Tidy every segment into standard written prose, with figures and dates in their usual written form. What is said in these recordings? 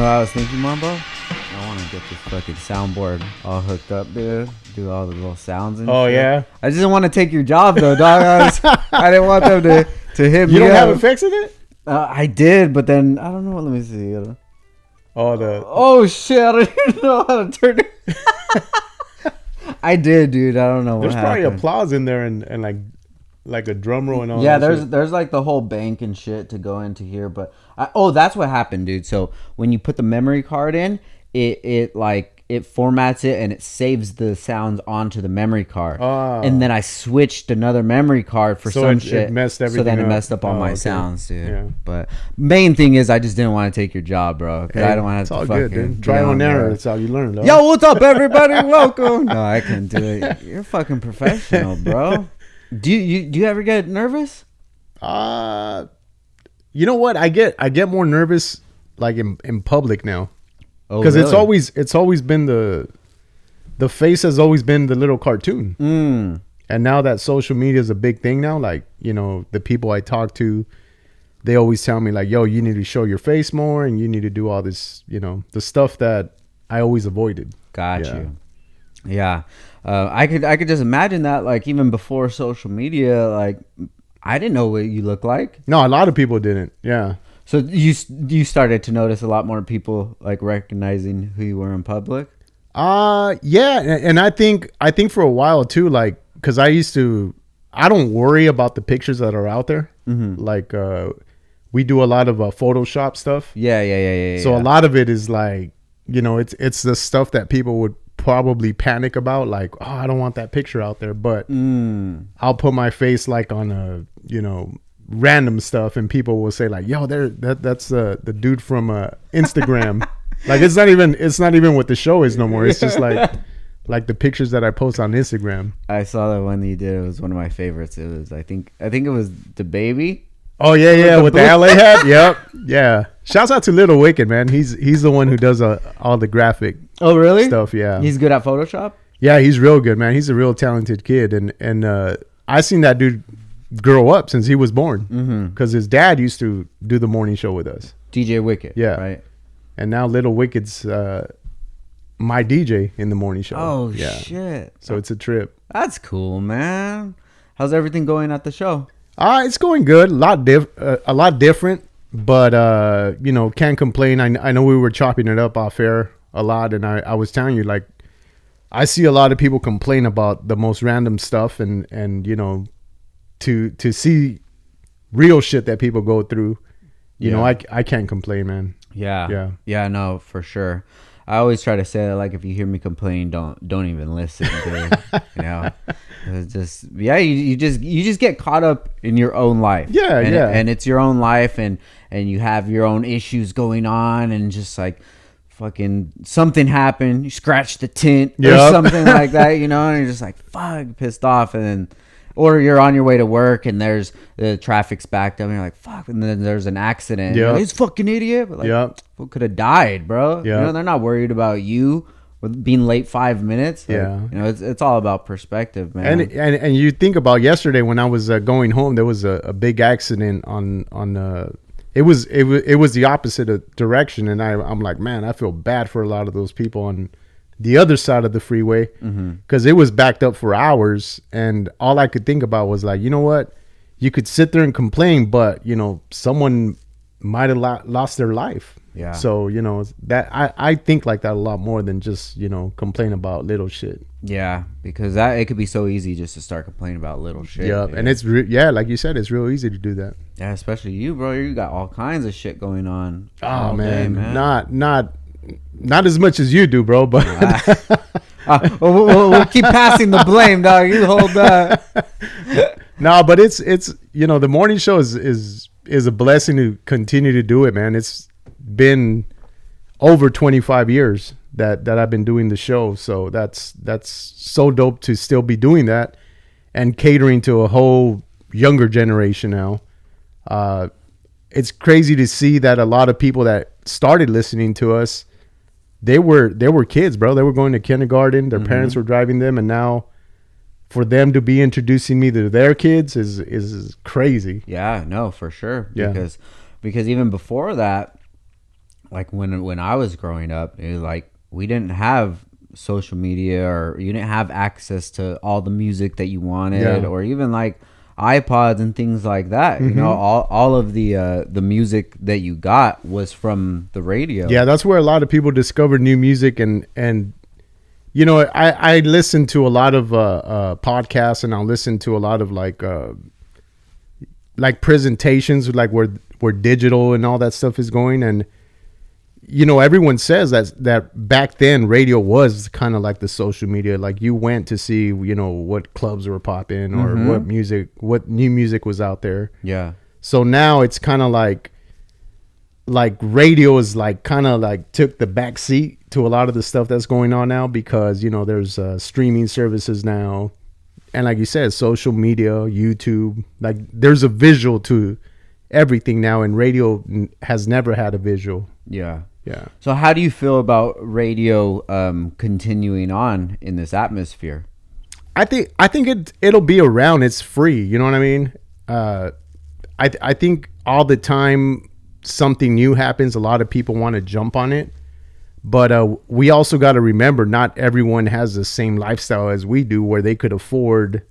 know what I was thinking, Mambo? I want to get this fucking soundboard all hooked up, dude. Do all the little sounds and shit. Oh, yeah? I just didn't want to take your job, though, dog. I didn't want them to hit me. You don't up. have effects in it? I did, but then, I don't know. Let me see. Oh, shit. I don't even know how to turn it. I did, dude. I don't know what There's happened. probably applause in there and like a drum roll and all Yeah, that shit. there's like the whole bank and shit to go into here, but that's what happened, dude. So when you put the memory card in, it formats it and it saves the sounds onto the memory card. And then I switched another memory card for some shit. It messed everything so then it up. messed up all my Okay. sounds, dude. Yeah. But main thing is I just didn't want to take your job, bro. Because I don't want to have It's to all fucking good, dude. be Trial and on error. there. That's how you learn, though. Yo, what's up, everybody? Welcome. No, I couldn't do it. You're fucking professional, bro. Do you ever get nervous? You know what? I get more nervous like in public now. Oh, Because really? it's always been the face has always been the little cartoon. And now that social media is a big thing now, like, you know, the people I talk to, they always tell me like, yo, you need to show your face more and you need to do all this, you know, the stuff that I always avoided. Got Yeah. you. Yeah. I could just imagine that, like, even before social media, like, I didn't know what you look like. No, a lot of people didn't. Yeah. So you started to notice a lot more people like recognizing who you were in public. Yeah, and I think for a while too, like, because I don't worry about the pictures that are out there. Like, we do a lot of Photoshop stuff. Yeah. So a lot of it is like, you know, it's the stuff that people would probably panic about, like, oh, I don't want that picture out there, but I'll put my face like on a, you know, random stuff, and people will say like, yo, that's the dude from Instagram. Like, it's not even what the show is no more. It's just like the pictures that I post on Instagram. I saw that one that you did. It was one of my favorites. It was I think it was the baby. Oh yeah, with the LA hat. Yep, yeah. Shouts out to Little Wicked, man. He's the one who does all the graphic. Oh, really? Stuff. Yeah, He's good at Photoshop. yeah, he's real good, man. He's a real talented kid, and I seen that dude grow up since he was born. Because his dad used to do the morning show with us. DJ Wicked. Yeah. Right. And now Little Wicked's my DJ in the morning show. Oh yeah. shit. So it's a trip. That's cool, man. How's everything going at the show? It's going good. A lot different, but you know, can't complain. I know we were chopping it up off air a lot, and I was telling you, like, I see a lot of people complain about the most random stuff, and you know, to see real shit that people go through, you know, I can't complain, man. Yeah, no, for sure. I always try to say that, like, if you hear me complain, don't even listen, dude. You know, it's just you just get caught up in your own life. And it's your own life, and you have your own issues going on, and just like fucking something happened, you scratch the tint or something like that, you know, and you're just like, fuck, pissed off, and then. Or you're on your way to work and there's the traffic's backed up and you're like, fuck. And then there's an accident. Yeah. Like, he's fucking idiot. But like, who could have died, bro? Yeah. You know, they're not worried about you with being late 5 minutes. Like, Yeah. You know, it's all about perspective, man. And you think about yesterday when I was going home, there was a big accident on it was the opposite of direction. And I'm like, man, I feel bad for a lot of those people on the other side of the freeway, because it was backed up for hours, and all I could think about was like, you know what, you could sit there and complain, but you know, someone might have lost their life. Yeah. So you know, that I think like that a lot more than just, you know, complain about little shit. Yeah, because it could be so easy just to start complaining about little shit. Yeah, and it's like you said, it's real easy to do that. Yeah, especially you, bro. You got all kinds of shit going on. Oh all day, man, not as much as you do, bro, but we'll keep passing the blame, dog. You hold that. No, but it's you know, the morning show is a blessing to continue to do it, man. It's been over 25 years that I've been doing the show, so that's so dope to still be doing that and catering to a whole younger generation now. It's crazy to see that a lot of people that started listening to us, they were kids, bro. They were going to kindergarten. Their parents were driving them, and now for them to be introducing me to their kids is crazy. Yeah, no, for sure. Yeah. Because even before that, like when I was growing up, it was like we didn't have social media, or you didn't have access to all the music that you wanted, or even like iPods and things like that. You know, all of the music that you got was from the radio. Yeah, that's where a lot of people discover new music, and you know, I listen to a lot of podcasts, and I'll listen to a lot of like presentations, like where digital and all that stuff is going. And you know, everyone says that back then radio was kind of like the social media. Like you went to see, you know, what clubs were popping, or what new music was out there. Yeah. So now it's kind of like radio is like kind of like took the back seat to a lot of the stuff that's going on now, because, you know, there's streaming services now. And like you said, social media, YouTube, like there's a visual to everything now, and radio has never had a visual. Yeah. Yeah. So how do you feel about radio continuing on in this atmosphere? I think it'll be around. It's free. You know what I mean? I think all the time something new happens, a lot of people want to jump on it. But we also got to remember, not everyone has the same lifestyle as we do, where they could afford,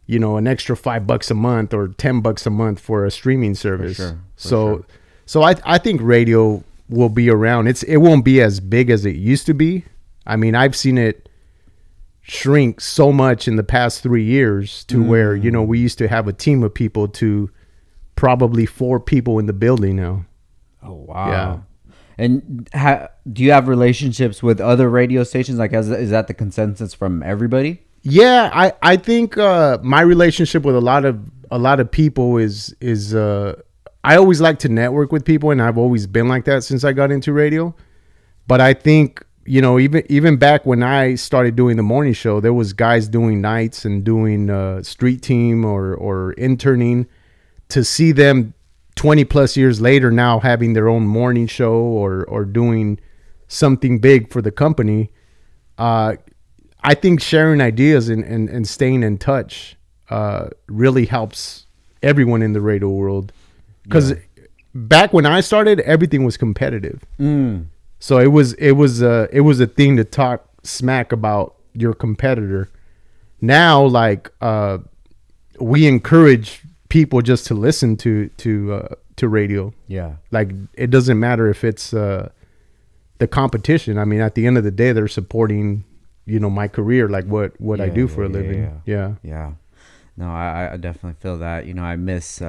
you know, an extra $5 a month or $10 a month for a streaming service. For So sure. I think radio will be around. It won't be as big as it used to be. I mean, I've seen it shrink so much in the past 3 years to where, you know, we used to have a team of people to probably 4 people in the building now. Oh, wow. Yeah. And do you have relationships with other radio stations? Like, is that the consensus from everybody? Yeah, I think my relationship with a lot of people is I always like to network with people, and I've always been like that since I got into radio. But I think, you know, even back when I started doing the morning show, there was guys doing nights and doing street team or interning. To see them 20 plus years later now having their own morning show or doing something big for the company, I think sharing ideas and staying in touch really helps everyone in the radio world. Because back when I started, everything was competitive. So it was a thing to talk smack about your competitor. Now, like we encourage people just to listen to radio. Yeah. Like it doesn't matter if it's the competition. I mean, at the end of the day, they're supporting, you know, my career, like what I do for a living. Yeah. No, I definitely feel that. You know, I miss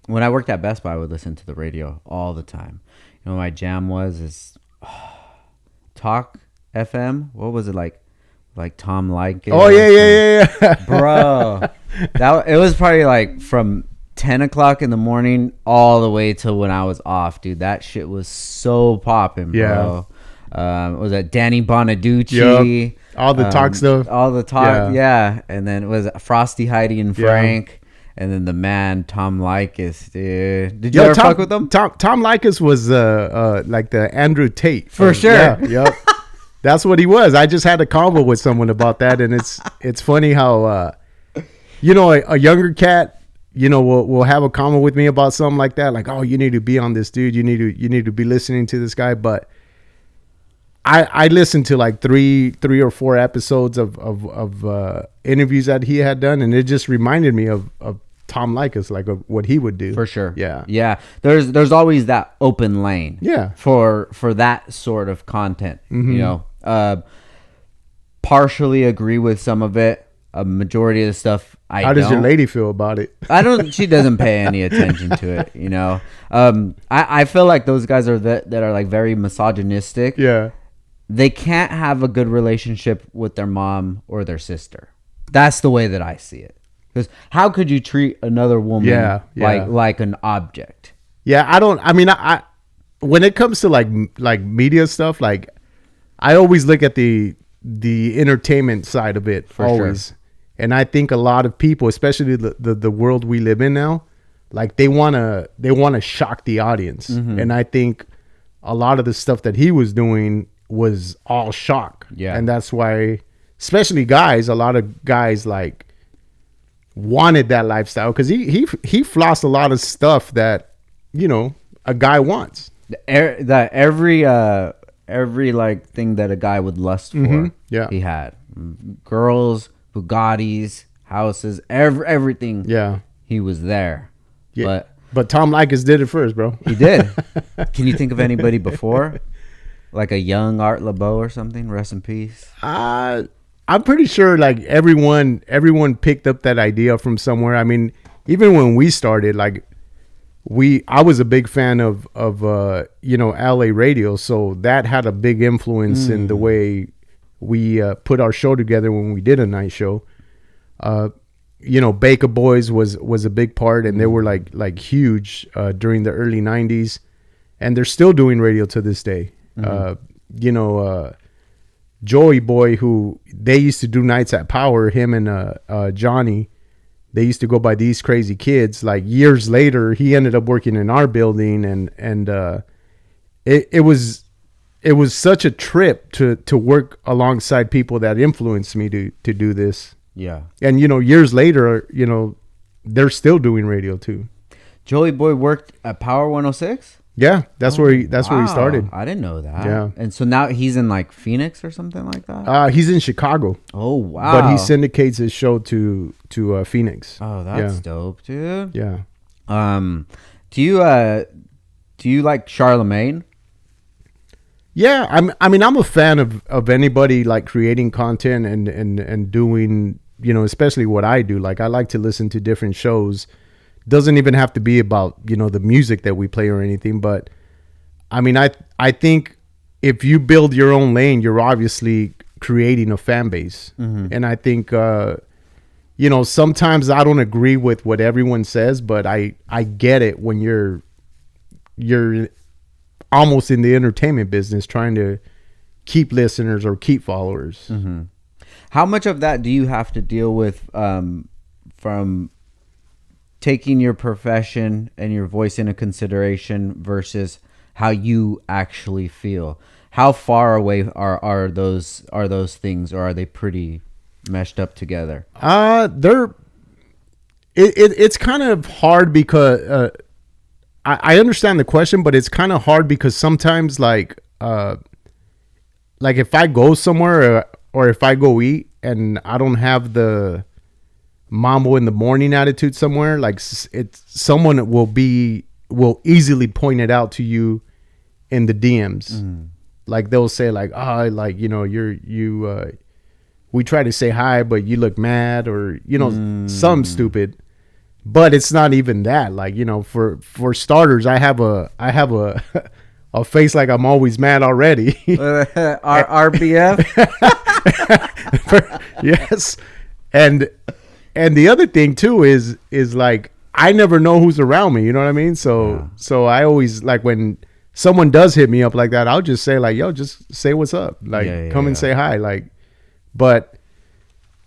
when I worked at Best Buy, I would listen to the radio all the time. You know, my jam was Talk FM. What was it like? Like Tom Likas. Oh yeah. Bro, it was probably like from 10 o'clock in the morning all the way till when I was off, dude. That shit was so popping, bro. Was that Danny Bonaducci? Yep. All the talk stuff. All the talk, yeah. And then it was Frosty, Heidi, and Frank. And then the man, Tom Likas, dude. Did you ever fuck with them? Tom Likas was like the Andrew Tate. For sure. Yeah, yep. That's what he was. I just had a convo with someone about that, and it's funny how you know, a younger cat, you know, will have a convo with me about something like that, like, oh, you need to be on this dude, you need to be listening to this guy. But I listened to like three or four episodes of interviews that he had done, and it just reminded me of Tom Likas, like of what he would do. For sure. Yeah. There's always that open lane. Yeah. For that sort of content. You know, partially agree with some of it. A majority of the stuff How does your lady feel about it? She doesn't pay any attention to it, you know. I feel like those guys that are like very misogynistic. Yeah. They can't have a good relationship with their mom or their sister. That's the way that I see it. Because how could you treat another woman like an object? Yeah, I when it comes to like media stuff, like I always look at the entertainment side of it always. Sure. And I think a lot of people, especially the world we live in now, like they wanna shock the audience. And I think a lot of the stuff that he was doing was all shock. Yeah. And that's why, especially guys, a lot of guys like wanted that lifestyle, because he flossed a lot of stuff that, you know, a guy wants. That every like thing that a guy would lust for, Yeah. he had. Girls, Bugattis, houses, everything. Yeah. He was there. Yeah. But Tom Likas did it first, bro. He did. Can you think of anybody before? Like a young Art Laboe or something? Rest in peace. I'm pretty sure like everyone picked up that idea from somewhere. I mean, even when we started, like I was a big fan of LA radio, so that had a big influence in the way we put our show together when we did a night show. Baker Boys was a big part, and they were like huge during the early 90s, and they're still doing radio to this day. Joey Boy, who they used to do nights at Power, him and Johnny, they used to go by These Crazy Kids. Like years later, he ended up working in our building, and it was such a trip to work alongside people that influenced me to do this. Yeah. And years later, they're still doing radio too. Joey Boy worked at Power 106? Yeah, that's where he started. I didn't know that. Yeah. And so now he's in like Phoenix or something like that? He's in Chicago. Oh, wow. But he syndicates his show to Phoenix. Oh, that's dope, dude. Yeah. Do you like Charlemagne? Yeah, I'm a fan of anybody like creating content and doing, especially what I do. Like I like to listen to different shows. Doesn't even have to be about, the music that we play or anything, but I mean, I think if you build your own lane, you're obviously creating a fan base. And I think sometimes I don't agree with what everyone says, but I get it when you're almost in the entertainment business trying to keep listeners or keep followers. How much of that do you have to deal with from taking your profession and your voice into consideration versus how you actually feel? How far away are those things, or are they pretty meshed up together? It's kind of hard because I understand the question, but it's kind of hard because sometimes like if I go somewhere or if I go eat and I don't have the Mambo in the Morning attitude somewhere, like someone will easily point it out to you in the DMs. Like they'll say like, we try to say hi, but you look mad, or some stupid. But it's not even that. Like, for starters, I have a a face like I'm always mad already. RBF. Yes. And the other thing too is like I never know who's around me, you know what I mean? So I always like when someone does hit me up like that, I'll just say like, yo, just say what's up. Like come and say hi. Like, but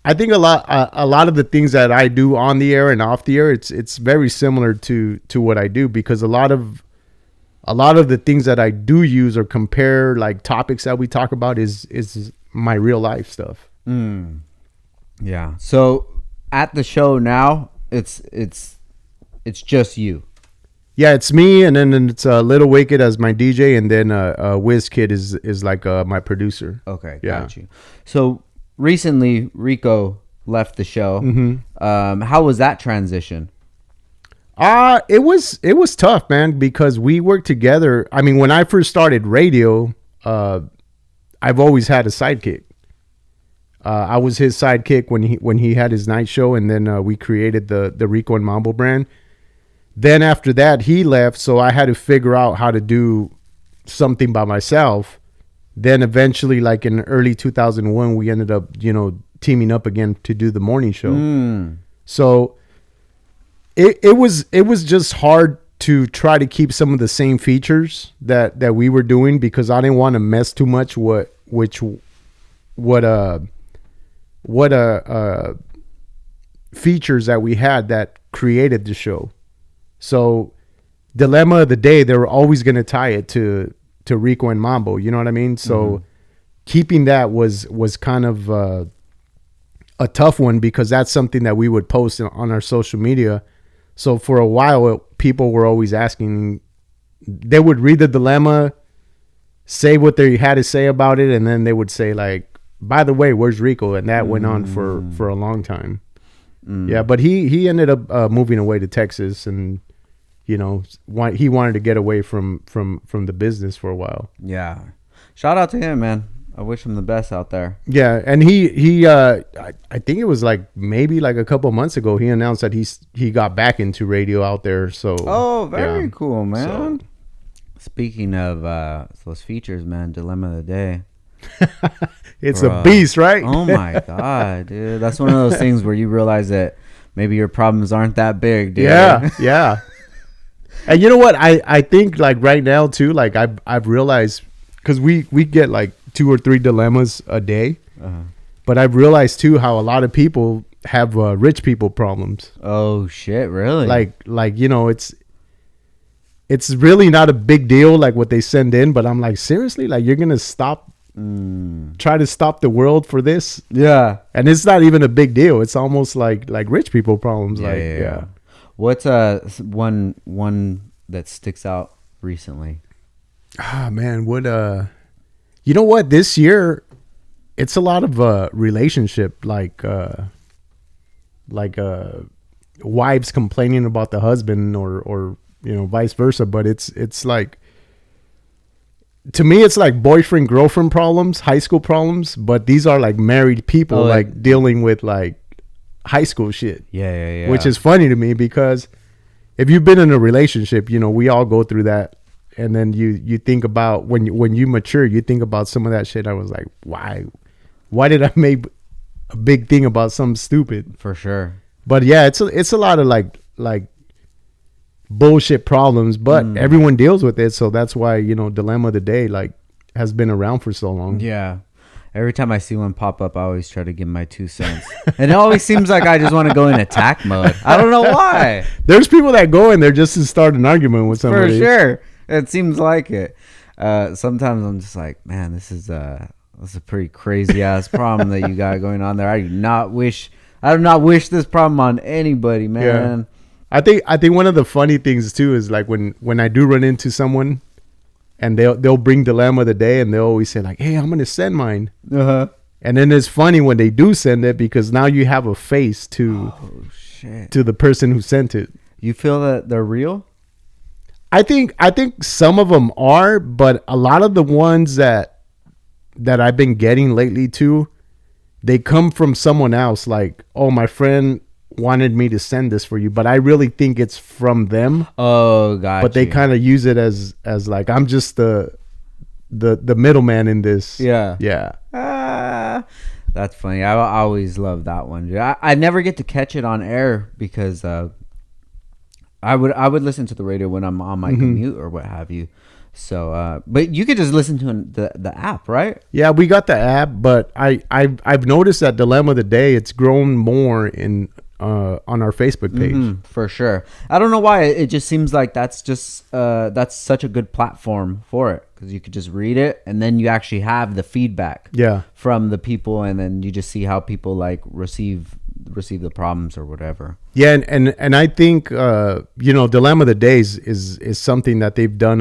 I think a lot of the things that I do on the air and off the air, it's very similar to what I do, because a lot of the things that I do use or compare, like topics that we talk about, is my real life stuff. Yeah. So at the show now, it's just you. Yeah, it's me, and then it's Little Wicked as my DJ, and then WizKid is like my producer. Okay, got you. So recently, Rico left the show. How was that transition? It was tough, man, because we worked together. I mean, when I first started radio, I've always had a sidekick. I was his sidekick when he had his night show, and then we created the Rico and Mambo brand. Then after that, he left, so I had to figure out how to do something by myself. Then eventually, like in early 2001, we ended up, teaming up again to do the morning show. So it was just hard to try to keep some of the same features that we were doing, because I didn't want to mess too much what features that we had that created the show. So dilemma of the day, they were always going to tie it to Rico and Mambo, you know what I mean? So keeping that was kind of a tough one, because that's something that we would post on our social media. So for a while, people were always asking, they would read the dilemma, say what they had to say about it, and then they would say like, by the way, where's Rico? And that went on for a long time. Yeah, but he ended up moving away to Texas, and he wanted to get away from the business for a while. Yeah, shout out to him, man. I wish him the best out there. Yeah, and he I think it was like maybe like a couple months ago he announced that he got back into radio out there. So very cool, man. So. Speaking of those features, man, Dilemma of the Day. It's a beast, right? Oh my god, dude. That's one of those things where you realize that maybe your problems aren't that big, dude. Yeah. And you know what? I think like right now too, like I've realized, because we get like 2 or 3 dilemmas a day, but I've realized too how a lot of people have rich people problems. Oh shit, really? Like it's really not a big deal like what they send in, but I'm like, seriously, like you're gonna try to stop the world for this? Yeah. And it's not even a big deal. It's almost like rich people problems. Yeah. What's one that sticks out recently? Ah, man, you know what? This year, it's a lot of relationship, like wives complaining about the husband, or vice versa. But it's like, to me, it's like boyfriend girlfriend problems, high school problems. But these are like married people, like dealing with like high school shit. Yeah. Which is funny to me, because if you've been in a relationship, we all go through that. And then you think about when you mature, you think about some of that shit. I was like, why did I make a big thing about something stupid? For sure. But yeah, it's a lot of like bullshit problems, but everyone deals with it. So that's why, Dilemma of the Day like has been around for so long. Yeah. Every time I see one pop up, I always try to give my 2 cents. And it always seems like I just want to go in attack mode. I don't know why. There's people that go in there just to start an argument with somebody. For sure. It seems like it. Sometimes I'm just like, man, this is a pretty crazy ass problem that you got going on there. I do not wish this problem on anybody, man. Yeah. I think one of the funny things too is like when I do run into someone and they'll bring Dilemma of the Day, and they'll always say like, hey, I'm gonna send mine. And then it's funny when they do send it, because now you have a face to the person who sent it. You feel that they're real? I think some of them are, but a lot of the ones that I've been getting lately too, they come from someone else. Like, oh, my friend wanted me to send this for you, but I really think it's from them. Oh, gotcha. But they kind of use it as like, I'm just the middleman in this. Yeah. That's funny. I always love that one, dude. I never get to catch it on air, because I would listen to the radio when I'm on my commute or what have you. So, but you could just listen to the app, right? Yeah, we got the app, but I've noticed that Dilemma of the Day, it's grown more on our Facebook page. For sure. I don't know why. It just seems like that's such a good platform for it, because you could just read it, and then you actually have the feedback from the people, and then you just see how people like receive the problems or whatever. Yeah, and I think Dilemma of the Days is something that they've done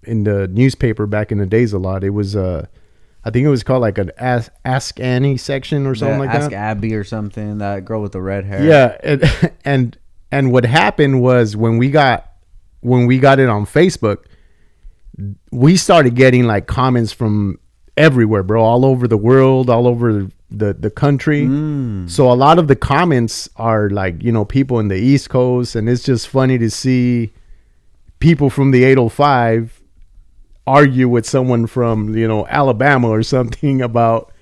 in the newspaper back in the days a lot. It was I think it was called like an Ask Annie section or something like that. Ask Abby or something, that girl with the red hair. Yeah, and what happened was when we got it on Facebook, we started getting like comments from everywhere, bro, all over the world, all over the country. So a lot of the comments are like, people in the East Coast, and it's just funny to see people from the 805 argue with someone from Alabama or something about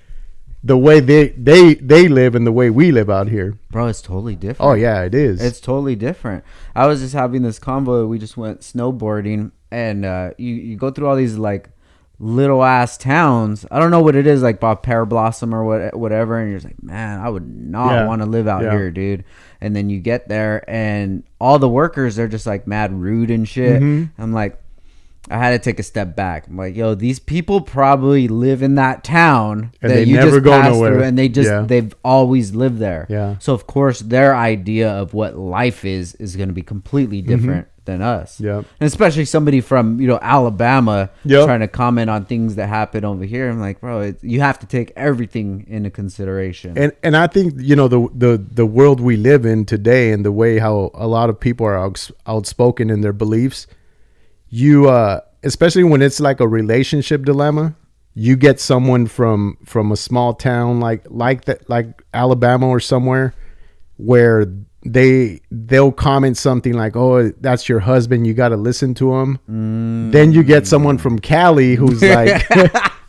the way they live and the way we live out here. Bro, it's totally different. Oh yeah, it is. It's totally different. I was just having this convo. We just went snowboarding, and you go through all these like little ass towns. I don't know what it is, like Bob Pear Blossom or whatever, and you're just like, man, I would not want to live out here, dude. And then you get there, and all the workers, they're just like mad rude and shit. I'm like, I had to take a step back. I'm like, yo, these people probably live in that town And that they you never just go passed nowhere. through, and Yeah. they've always lived there. Yeah. So of course their idea of what life is going to be completely different than us. Yep. And especially somebody from, you know, Alabama Yep. trying to comment on things that happen over here. I'm like, bro, you have to take everything into consideration. And I think, you know, the world we live in today and the way how a lot of people are outspoken in their beliefs, you especially when it's like a relationship dilemma, you get someone from a small town like Alabama or somewhere where they'll comment something like, "Oh, that's your husband, you got to listen to him." Then you get someone from Cali who's like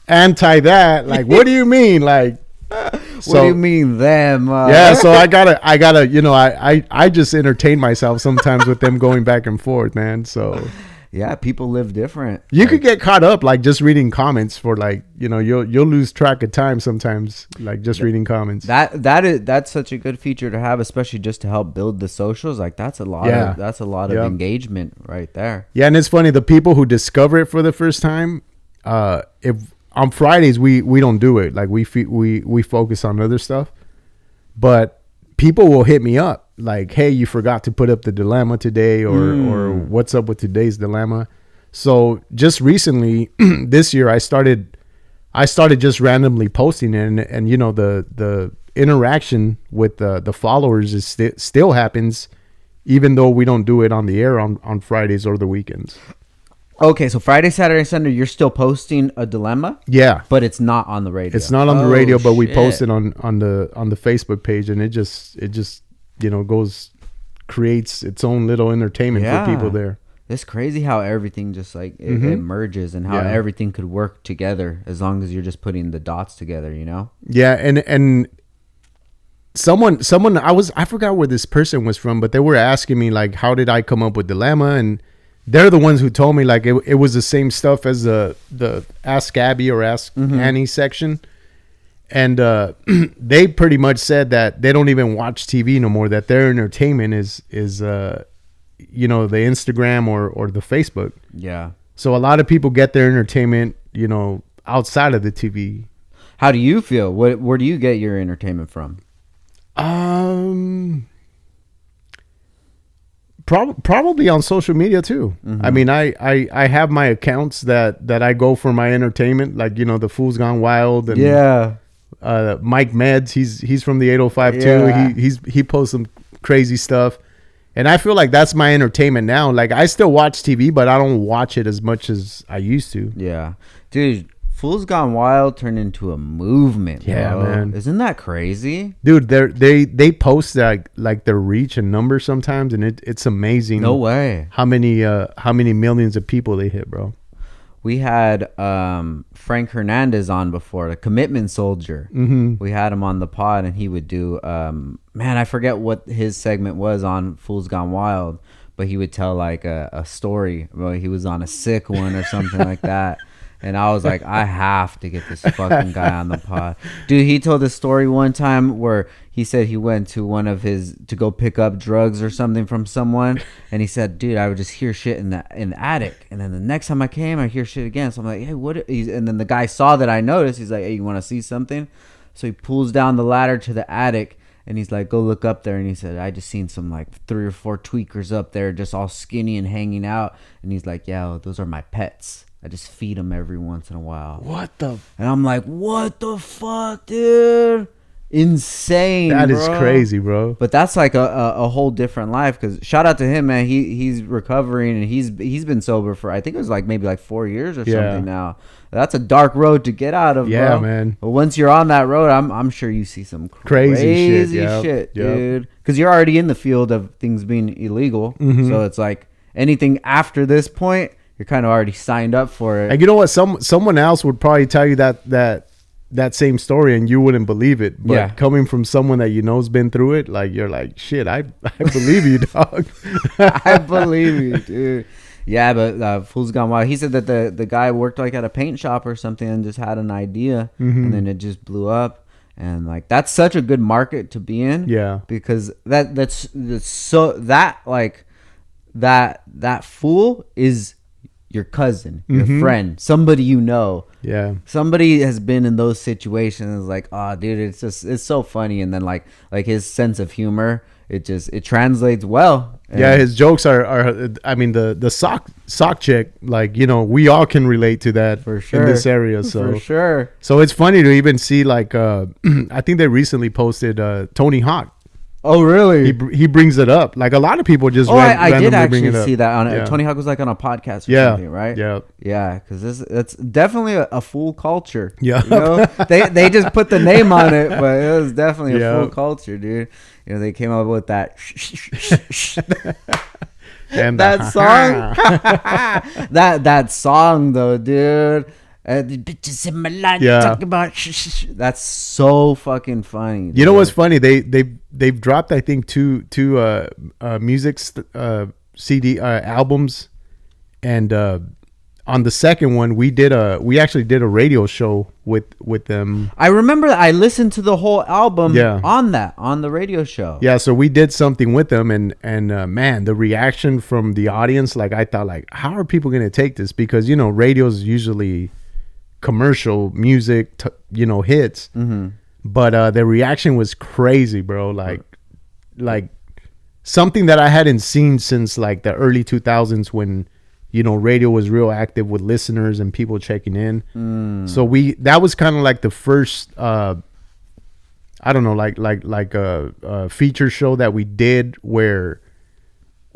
anti that, like, "What do you mean?" Like, What do you mean them? Yeah, so I gotta, you know, I just entertain myself sometimes with them going back and forth, man. So yeah, people live different. you could get caught up like just reading comments for like, you know, you'll lose track of time sometimes, like just reading comments. That's such a good feature to have, especially just to help build the socials. Like that's a lot Yeah. of Yep. engagement right there. Yeah, and it's funny, the people who discover it for the first time, if on Fridays we don't do it, like we focus on other stuff, but people will hit me up like, "Hey, you forgot to put up the dilemma today," or "What's up with today's dilemma?" So just recently, this year, I started just randomly posting it, and you know the interaction with the followers is still happens, even though we don't do it on the air on Fridays or the weekends. Okay, so Friday, Saturday, Sunday, you're still posting a dilemma, Yeah, but it's not on the radio. it's not on the radio, but we shit. post it on the Facebook page, and it just you know creates its own little entertainment Yeah. for people there. It's crazy how everything just like it merges, and how Yeah. everything could work together as long as you're just putting the dots together, you know? Yeah, and someone I forgot where this person was from, but they were asking me like, how did I come up with dilemma? And they're the ones who told me like it was the same stuff as the Ask Abby or Ask Annie section. And they pretty much said that they don't even watch TV no more, that their entertainment is you know, the Instagram or the Facebook. Yeah. So a lot of people get their entertainment, you know, outside of the TV. How do you feel? Where do you get your entertainment from? Probably on social media too. I mean, I have my accounts that I go for my entertainment, like, you know, the Fool's Gone Wild and Mike Meds. He's from the 805 Yeah. too. He posts some crazy stuff, and I feel like that's my entertainment now. Like I still watch TV, but I don't watch it as much as I used to. Yeah. Dude, Fool's Gone Wild turned into a movement. Yeah, bro. man. Isn't that crazy? Dude, they post like their reach and numbers sometimes, and it's amazing. No way. How many millions of people they hit, bro. We had Frank Hernandez on before, the commitment soldier. We had him on the pod, and he would do man, I forget what his segment was on Fool's Gone Wild, but he would tell like a story. Well, he was on a sick one or something like that. And I was like, I have to get this fucking guy on the pod. Dude, he told a story one time where he said he went to to go pick up drugs or something from someone. And he said, dude, I would just hear shit in the attic. And then the next time I came, I hear shit again. So I'm like, hey, what? And then the guy saw that I noticed. He's like, hey, you want to see something? So he pulls down the ladder to the attic. And he's like, go look up there. And he said, I just seen some like 3 or 4 tweakers up there, just all skinny and hanging out. And he's like, yeah, those are my pets. I just feed them every once in a while. What the? And I'm like, what the fuck, dude? Insane. That is bro. crazy, bro. But that's like a whole different life. Because shout out to him, man. He's recovering, and he's been sober for, I think it was like maybe like 4 years or something now. That's a dark road to get out of, Yeah, bro. man. But once you're on that road, I'm sure you see some Crazy shit, shit, dude. Because you're already in the field of things being illegal. So it's like anything after this point, you're kind of already signed up for it. And you know what? Someone else would probably tell you that same story, and you wouldn't believe it. But Yeah. coming from someone that you know's been through it, like you're like, shit, I believe you, dog. I believe you, dude. Yeah, but Fool's Gone Wild. He said that the guy worked like at a paint shop or something and just had an idea, and then it just blew up. And like that's such a good market to be in. Yeah. because that's so that like that fool is your cousin, your friend, somebody you know. Yeah. Somebody has been in those situations like, oh dude, it's so funny. And then like his sense of humor, it translates well. And yeah, his jokes are I mean the sock chick, like, you know, we all can relate to that for sure in this area. So for sure. So it's funny to even see like I think they recently posted Tony Hawk. Oh really? He brings it up. Like a lot of people just I did randomly bring it actually up. see that on Yeah. Tony Hawk was like on a podcast or Yeah. something, right? Yeah. Because it's definitely a full culture. Yeah. You know? they just put the name on it, but it was definitely a Yeah. full culture, dude. You know, they came up with that And that song. that song though, dude. The bitches in my life talking about that's so fucking funny. Dude. You know what's funny? They've dropped, I think, two music CD albums, and on the second one we actually did a radio show with them. I remember I listened to the whole album on the radio show. Yeah, so we did something with them, and man, the reaction from the audience, like I thought, like, how are people gonna take this? Because, you know, radio's usually commercial music, you know, hits. But the reaction was crazy, bro. Like something that I hadn't seen since like the early 2000s, when, you know, radio was real active with listeners and people checking in. So that was kind of like the first I don't know, like a feature show that we did where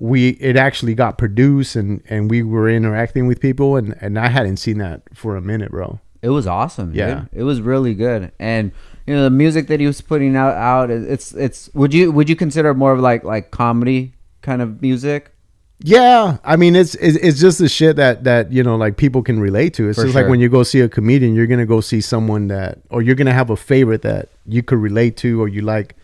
it actually got produced and we were interacting with people, and I hadn't seen that for a minute, bro. It was awesome. Yeah. Dude. It was really good. And you know, the music that he was putting out it's would you consider more of like comedy kind of music? Yeah, I mean, it's just the shit that you know, like, people can relate to. It's For just sure. like when you go see a comedian, you're gonna go see someone or you're gonna have a favorite that you could relate to, or you like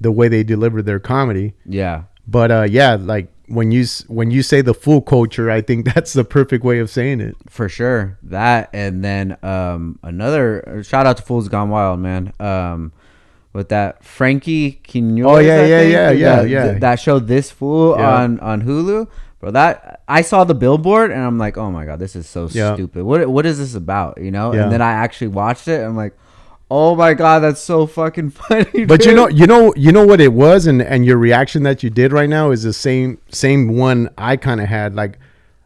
the way they deliver their comedy. Yeah. But yeah, like when you say the full culture, I think that's the perfect way of saying it. For sure. That, and then another shout out to Fools Gone Wild, man. With that Frankie Quinones. Oh yeah. That show This Fool on Hulu. Bro, that I saw the billboard and I'm like, oh my god, this is so stupid. What is this about? You know? Yeah. And then I actually watched it and I'm like, oh my god, that's so fucking funny. But dude. you know what it was, and your reaction that you did right now is the same one I kind of had. Like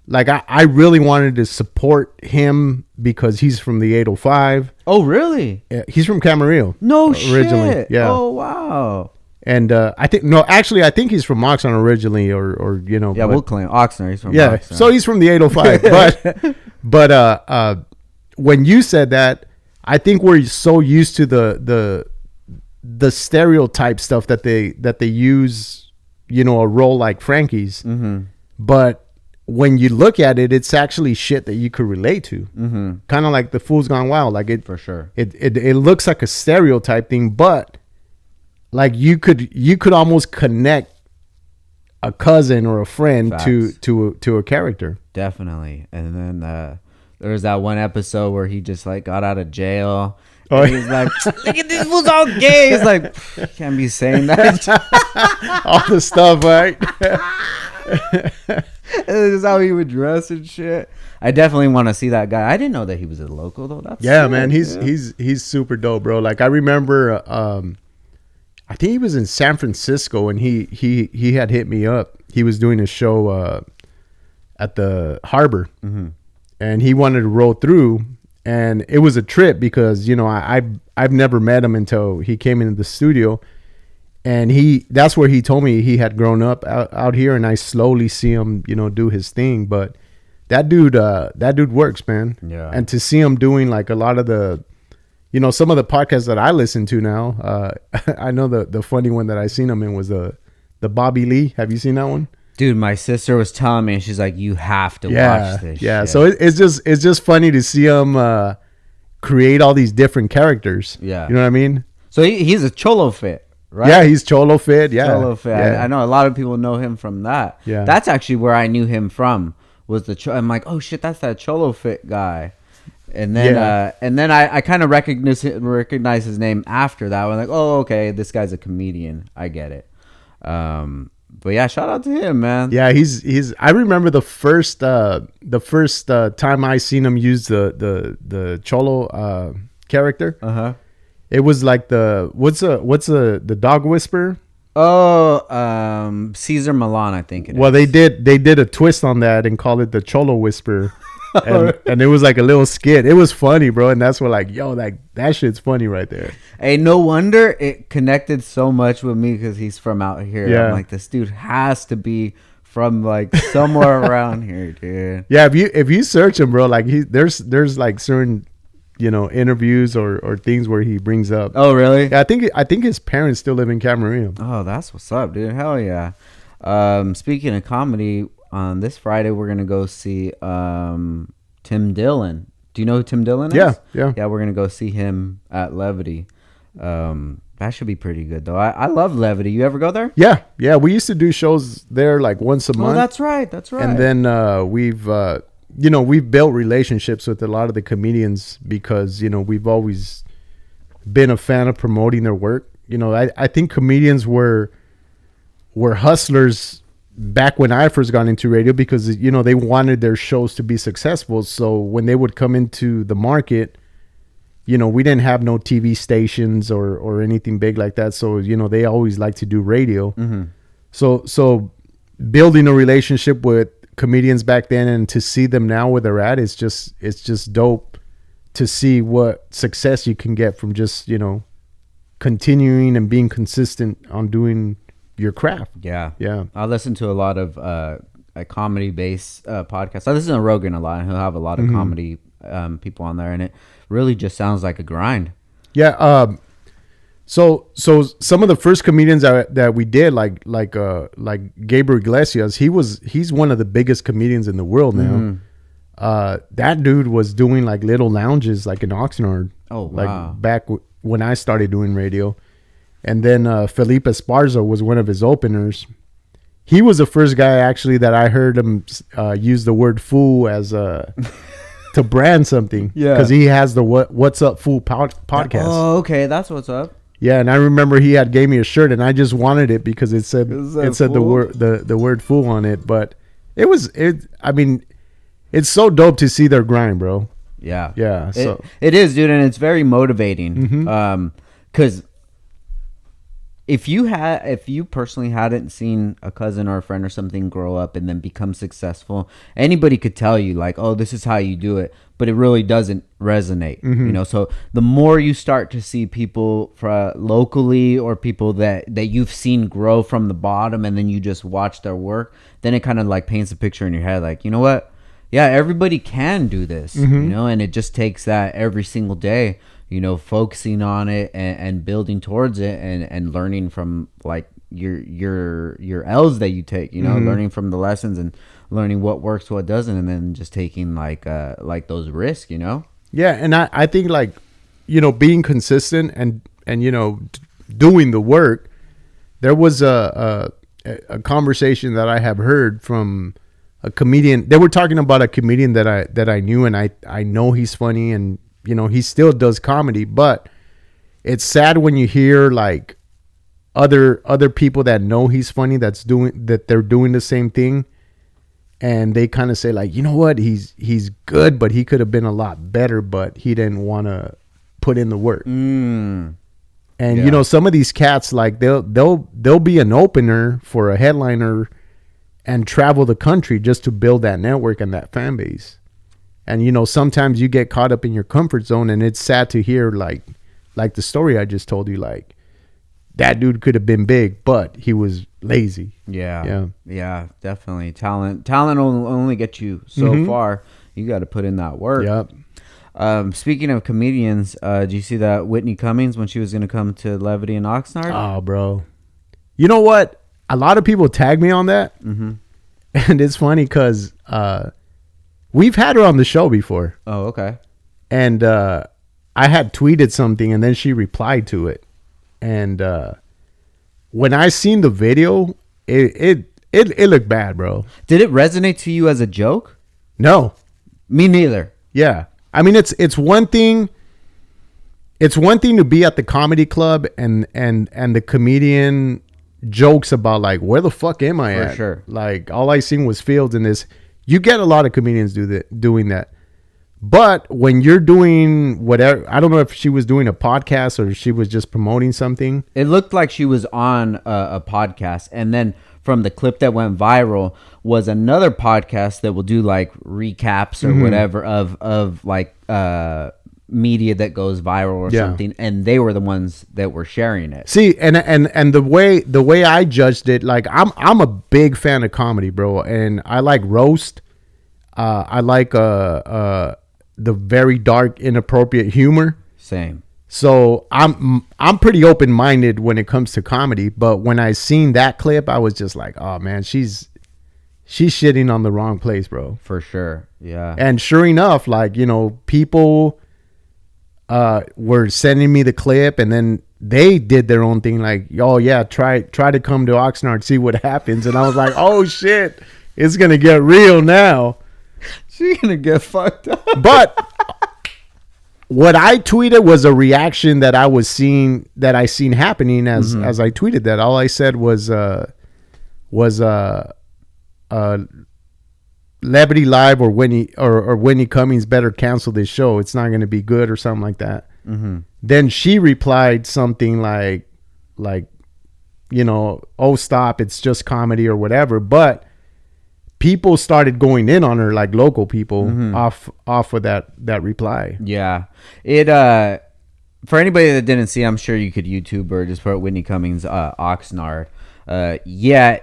I really wanted to support him because he's from the 805. Oh really? He's from Camarillo. No originally. shit. Yeah. Oh wow. And I think he's from Oxnard originally, or you know. Yeah, we'll claim Oxnard. He's from yeah. Oxnard. So he's from the 805. but when you said that, I think we're so used to the stereotype stuff that they use, you know, a role like Frankie's. But when you look at it, it's actually shit that you could relate to. Kind of like the Fools Gone Wild. Like it for sure. It looks like a stereotype thing, but like you could almost connect a cousin or a friend to a character. Definitely. And then there was that one episode where he just like got out of jail. Oh, and he's like, look at this fool's all gay. He's like, can't be saying that. All the stuff, right? This is how he would dress and shit. I definitely want to see that guy. I didn't know that he was a local though. That's yeah, sick, man. He's super dope, bro. Like I remember, I think he was in San Francisco, and he had hit me up. He was doing a show at the harbor, and he wanted to roll through. And it was a trip because, you know, I've never met him until he came into the studio, and that's where he told me he had grown up out here, and I slowly see him, you know, do his thing. But that dude works, man. Yeah. And to see him doing like a lot of the, you know, some of the podcasts that I listen to now, I know the funny one that I seen him in was the Bobby Lee. Have you seen that one? Dude, my sister was telling me, and she's like, you have to watch this shit. So it's just funny to see him create all these different characters. Yeah. You know what I mean? So he's a Cholo Fit, right? Yeah, he's Cholo Fit. Yeah. Cholo Fit. Yeah. I know a lot of people know him from that. Yeah. That's actually where I knew him from, was I'm like, oh shit, that's that Cholo Fit guy. And then I kind of recognize his name after that. I'm like, oh, okay, this guy's a comedian. I get it. But yeah, shout out to him, man. Yeah, he's. I remember the first time I seen him use the Cholo character. It was like what's the dog whisperer? Oh, Caesar Milan, I think it is. Well, they did a twist on that and called it the Cholo whisperer. And it was like a little skit. It was funny, bro. And that's what, like, yo, that shit's funny right there. Hey, no wonder it connected so much with me because he's from out here. Yeah. I'm like, this dude has to be from like somewhere around here, dude. Yeah, if you search him, bro, like there's like certain, interviews or things where he brings up. Oh, really? Yeah, I think his parents still live in Cameroon. Oh, that's what's up, dude. Hell yeah. Speaking of comedy, on this Friday we're gonna go see Tim Dillon. Do you know who Tim Dillon is? Yeah. We're gonna go see him at Levity. That should be pretty good though. I love Levity. You ever go there? Yeah. We used to do shows there like once a month. Oh, that's right. And then we've built relationships with a lot of the comedians because we've always been a fan of promoting their work. I think comedians were hustlers back when I first got into radio because they wanted their shows to be successful. So when they would come into the market, we didn't have no TV stations or anything big like that. So they always like to do radio. Mm-hmm. So building a relationship with comedians back then and to see them now where they're at, it's just dope to see what success you can get from just continuing and being consistent on doing your craft. Yeah. Yeah. I listen to a lot of comedy based podcasts. I listen to Rogan a lot, and he'll have a lot of comedy people on there, and it really just sounds like a grind. Yeah. So some of the first comedians that we did, like Gabriel Iglesias, he's one of the biggest comedians in the world now. That dude was doing like little lounges like in Oxnard. Oh, wow. Like back when I started doing radio. And then Felipe Esparza was one of his openers. He was the first guy actually that I heard him use the word fool as to brand something. Yeah. Because he has the What's Up Fool podcast. Oh, okay. That's what's up. Yeah, and I remember he had gave me a shirt and I just wanted it because it said the word fool on it. But I mean, it's so dope to see their grind, bro. Yeah. Yeah. So it is, dude, and it's very motivating. Because if you personally hadn't seen a cousin or a friend or something grow up and then become successful, anybody could tell you like, oh, this is how you do it, but it really doesn't resonate. So the more you start to see people locally or people that you've seen grow from the bottom and then you just watch their work, then it kind of like paints a picture in your head like, you know what, yeah, everybody can do this, and it just takes that every single day, focusing on it and building towards it and learning from like your L's that you take, learning from the lessons and learning what works, what doesn't, and then just taking like those risks, Yeah. And I think like, being consistent and doing the work. There was a conversation that I have heard from a comedian. They were talking about a comedian that I knew, and I know he's funny, and he still does comedy, but it's sad when you hear like other people that know he's funny they're doing the same thing, and they kind of say like, you know what, he's good, but he could have been a lot better, but he didn't want to put in the work. And some of these cats, like they'll be an opener for a headliner and travel the country just to build that network and that fan base. And sometimes you get caught up in your comfort zone, and it's sad to hear like the story I just told you, like that dude could have been big, but he was lazy. Yeah, definitely. Talent will only get you so far. You got to put in that work. Yep. Speaking of comedians, do you see that Whitney Cummings when she was going to come to Levity and Oxnard? Oh, bro. You know what? A lot of people tag me on that. And it's funny because we've had her on the show before. Oh, okay. And I had tweeted something, and then she replied to it. And when I seen the video, it looked bad, bro. Did it resonate to you as a joke? No. Me neither. Yeah. I mean, it's one thing. It's one thing to be at the comedy club and the comedian jokes about like, where the fuck am I at? sure. Like all I seen was fields in this. You get a lot of comedians doing that. But when you're doing whatever, I don't know if she was doing a podcast or she was just promoting something. It looked like she was on a podcast, and then from the clip that went viral was another podcast that will do like recaps or whatever of like media that goes viral or something, and they were the ones that were sharing it. See, and the way I judged it, like I'm a big fan of comedy, bro, and I like roast. I like the very dark, inappropriate humor. Same. So I'm pretty open minded when it comes to comedy. But when I seen that clip, I was just like, oh man, she's shitting on the wrong place, bro. For sure. Yeah. And sure enough, like, you know, people were sending me the clip, and then they did their own thing, like, oh yeah, try to come to Oxnard, see what happens. And I was like, oh shit, it's gonna get real now. She's gonna get fucked up. But what I tweeted was a reaction that I was seeing, that I seen happening as I tweeted that. All I said was Levity Live or Whitney Cummings better cancel this show. It's not going to be good or something like that. Then she replied something like, you know, oh stop, it's just comedy or whatever. But people started going in on her, like local people, off of that reply. Yeah. It for anybody that didn't see, I'm sure you could YouTube or just put Whitney Cummings Oxnard. Yeah,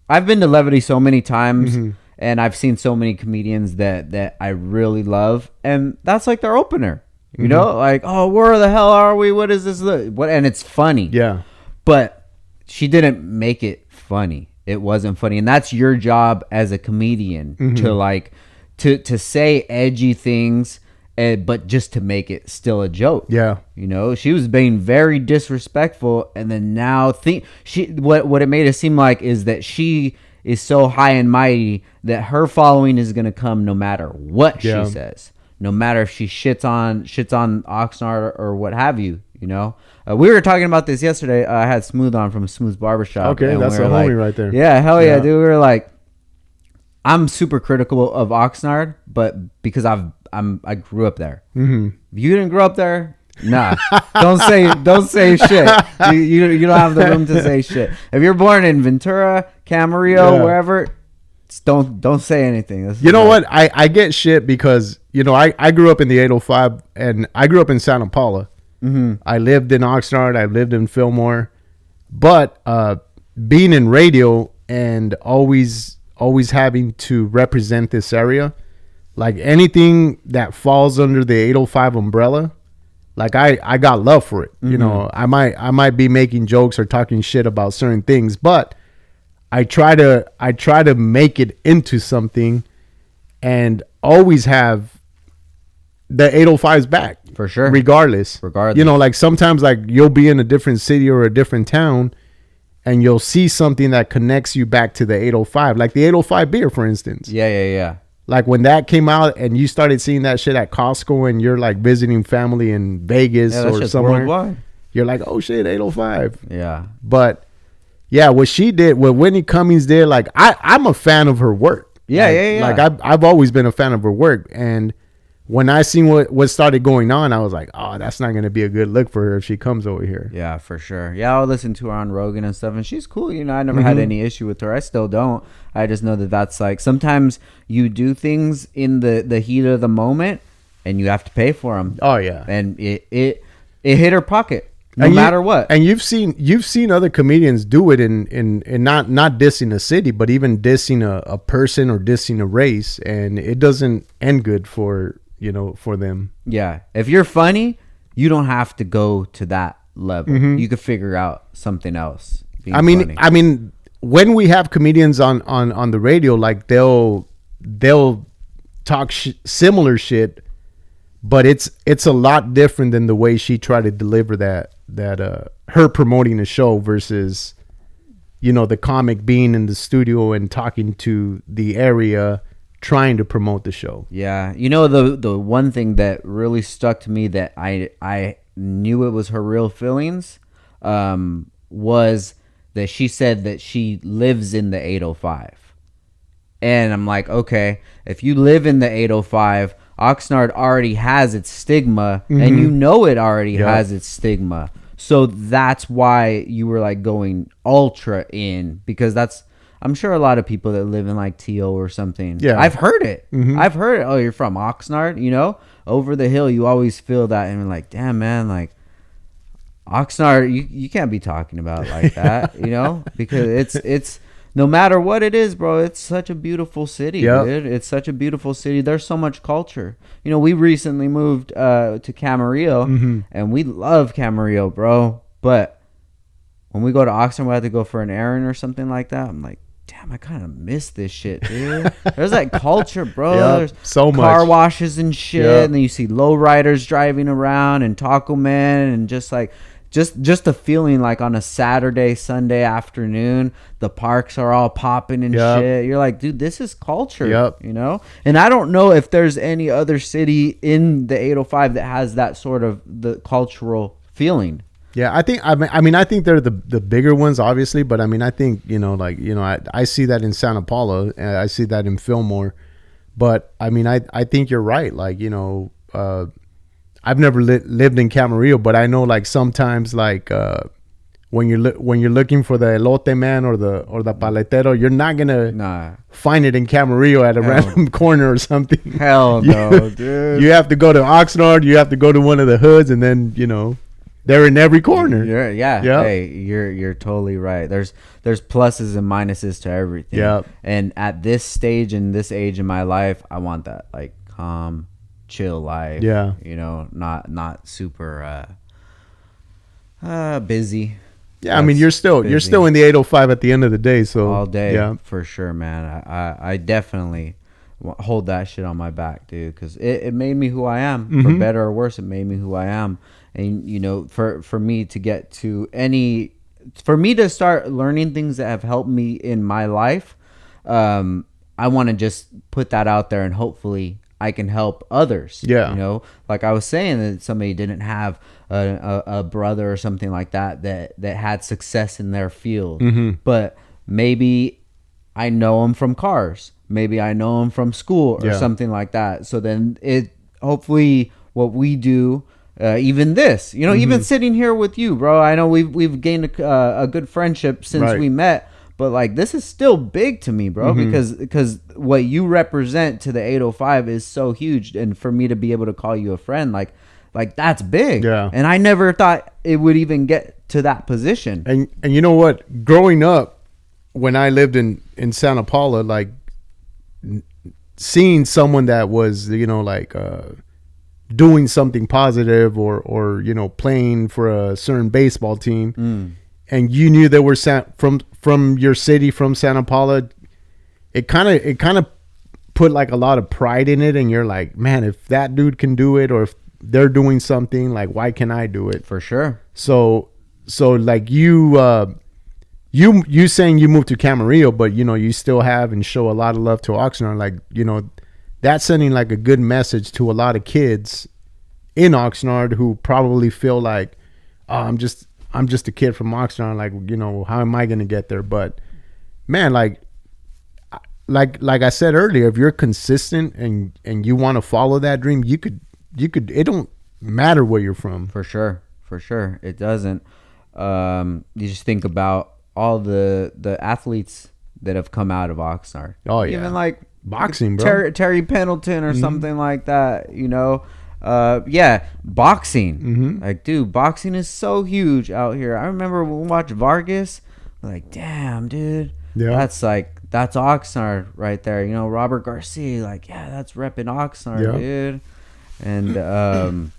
I've been to Levity so many times, and I've seen so many comedians that I really love, and that's like their opener. You know, like, oh, where the hell are we? What is this? What? And it's funny. Yeah. But she didn't make it funny. It wasn't funny, and that's your job as a comedian to like to say edgy things, but just to make it still a joke. Yeah, you know, she was being very disrespectful, and then now what it made it seem like is that she is so high and mighty that her following is gonna come no matter what she says, no matter if she shits on Oxnard or what have you. You know, we were talking about this yesterday. I had Smooth on from Smooth Barbershop. Okay, that's a homie right there. Yeah, hell yeah, dude. We were like, I'm super critical of Oxnard, but because I grew up there. If you didn't grow up there, nah, don't say shit. You don't have the room to say shit. If you're born in Ventura, Camarillo, wherever, don't say anything. You know what? I get shit because, you know, I grew up in the 805, and I grew up in Santa Paula. I lived in Oxnard. I lived in Fillmore, but being in radio and always having to represent this area, like anything that falls under the 805 umbrella, like I got love for it. You know, I might be making jokes or talking shit about certain things, but I try to make it into something, and always have the 805's back. For sure. Regardless. You know, like sometimes like you'll be in a different city or a different town, and you'll see something that connects you back to the 805. Like the 805 beer, for instance. Yeah. Like when that came out and you started seeing that shit at Costco, and you're like visiting family in Vegas or somewhere. Worldwide. You're like, oh shit, 805. Yeah. But yeah, what she did, what Whitney Cummings did, like I'm a fan of her work. Yeah. Like I've always been a fan of her work, and when I seen what started going on, I was like, oh, that's not going to be a good look for her if she comes over here. Yeah, for sure. Yeah, I'll listen to her on Rogan and stuff, and she's cool. You know, I never had any issue with her. I still don't. I just know that that's like, sometimes you do things in the heat of the moment, and you have to pay for them. Oh, yeah. And it hit her pocket, no matter what. And you've seen other comedians do it in not dissing a city, but even dissing a person or dissing a race, and it doesn't end good for them. Yeah. If you're funny, you don't have to go to that level. You could figure out something else. I mean, when we have comedians on the radio, like they'll talk similar shit, but it's a lot different than the way she tried to deliver that her promoting a show versus, you know, the comic being in the studio and talking to the area, trying to promote the show. Yeah. You know, the one thing that really stuck to me that I knew it was her real feelings was that she said that she lives in the 805. And I'm like, okay, if you live in the 805, Oxnard already has its stigma, and you know it already has its stigma. So that's why you were like going ultra in, because I'm sure a lot of people that live in like TO or something. Yeah, I've heard it. I've heard it. Oh, you're from Oxnard, you know, over the hill. You always feel that, and you're like, damn, man, like Oxnard, you can't be talking about it like that, you know, because it's no matter what it is, bro, it's such a beautiful city, dude. It's such a beautiful city. There's so much culture. You know, we recently moved to Camarillo, and we love Camarillo, bro. But when we go to Oxnard, we have to go for an errand or something like that. I'm like, damn, I kind of miss this shit, dude. There's like culture, bro. There's so much car washes and shit, and then you see lowriders driving around and Taco Man, and just like just the feeling like on a Saturday, Sunday afternoon, the parks are all popping and shit. You're like, dude, this is culture, you know? And I don't know if there's any other city in the 805 that has that sort of the cultural feeling. Yeah, I think I think they're the bigger ones, obviously, but I mean, I think, you know, like, you know, I see that in Santa Paula, and I see that in Fillmore, but I mean, I think you're right. Like, you know, I've never lived in Camarillo, but I know like sometimes like when you're looking for the elote man or the paletero, you're not gonna find it in Camarillo at a random corner or something. Hell no, dude. You have to go to Oxnard. You have to go to one of the hoods, and then, you know, they're in every corner. Hey, you're totally right. There's pluses and minuses to everything. Yeah. And at this stage in this age in my life, I want that like calm, chill life. Yeah. You know, not super busy. Yeah, I mean, you're still in the 805 at the end of the day, so all day, for sure, man. I definitely hold that shit on my back, dude, because it made me who I am. For better or worse, it made me who I am. And, you know, for me to get to for me to start learning things that have helped me in my life, I want to just put that out there, and hopefully I can help others. Yeah. You know, like I was saying, that somebody didn't have a brother or something like that had success in their field, but maybe I know them from cars. Maybe I know them from school or something like that. So then hopefully what we do, even this, you know, even sitting here with you, bro, I know we've gained a good friendship since we met, but like this is still big to me, bro, because what you represent to the 805 is so huge, and for me to be able to call you a friend, like that's big. Yeah. And I never thought it would even get to that position. And you know what? Growing up, when I lived in Santa Paula, like seeing someone that was, you know, like doing something positive or you know, playing for a certain baseball team, and you knew they were from your city, from Santa Paula, it kind of put like a lot of pride in it, and you're like, man, if that dude can do it, or if they're doing something, like, why can't I do it? For sure. So like you saying you moved to Camarillo, but you know, you still have and show a lot of love to Oxnard, like, you know, that's sending like a good message to a lot of kids in Oxnard who probably feel like, oh, I'm just a kid from Oxnard, like, you know, how am I going to get there? But man, like I said earlier, if you're consistent and you want to follow that dream, you could, it don't matter where you're from. For sure. It doesn't. You just think about all the athletes that have come out of Oxnard. Oh yeah. Even like boxing, bro. Terry Pendleton or something like that, you know. Boxing. Like, dude, boxing is so huge out here. I remember when we watched Vargas, like, damn, dude. Yeah. That's Oxnard right there. You know, Robert Garcia, like, yeah, that's repping Oxnard, dude. And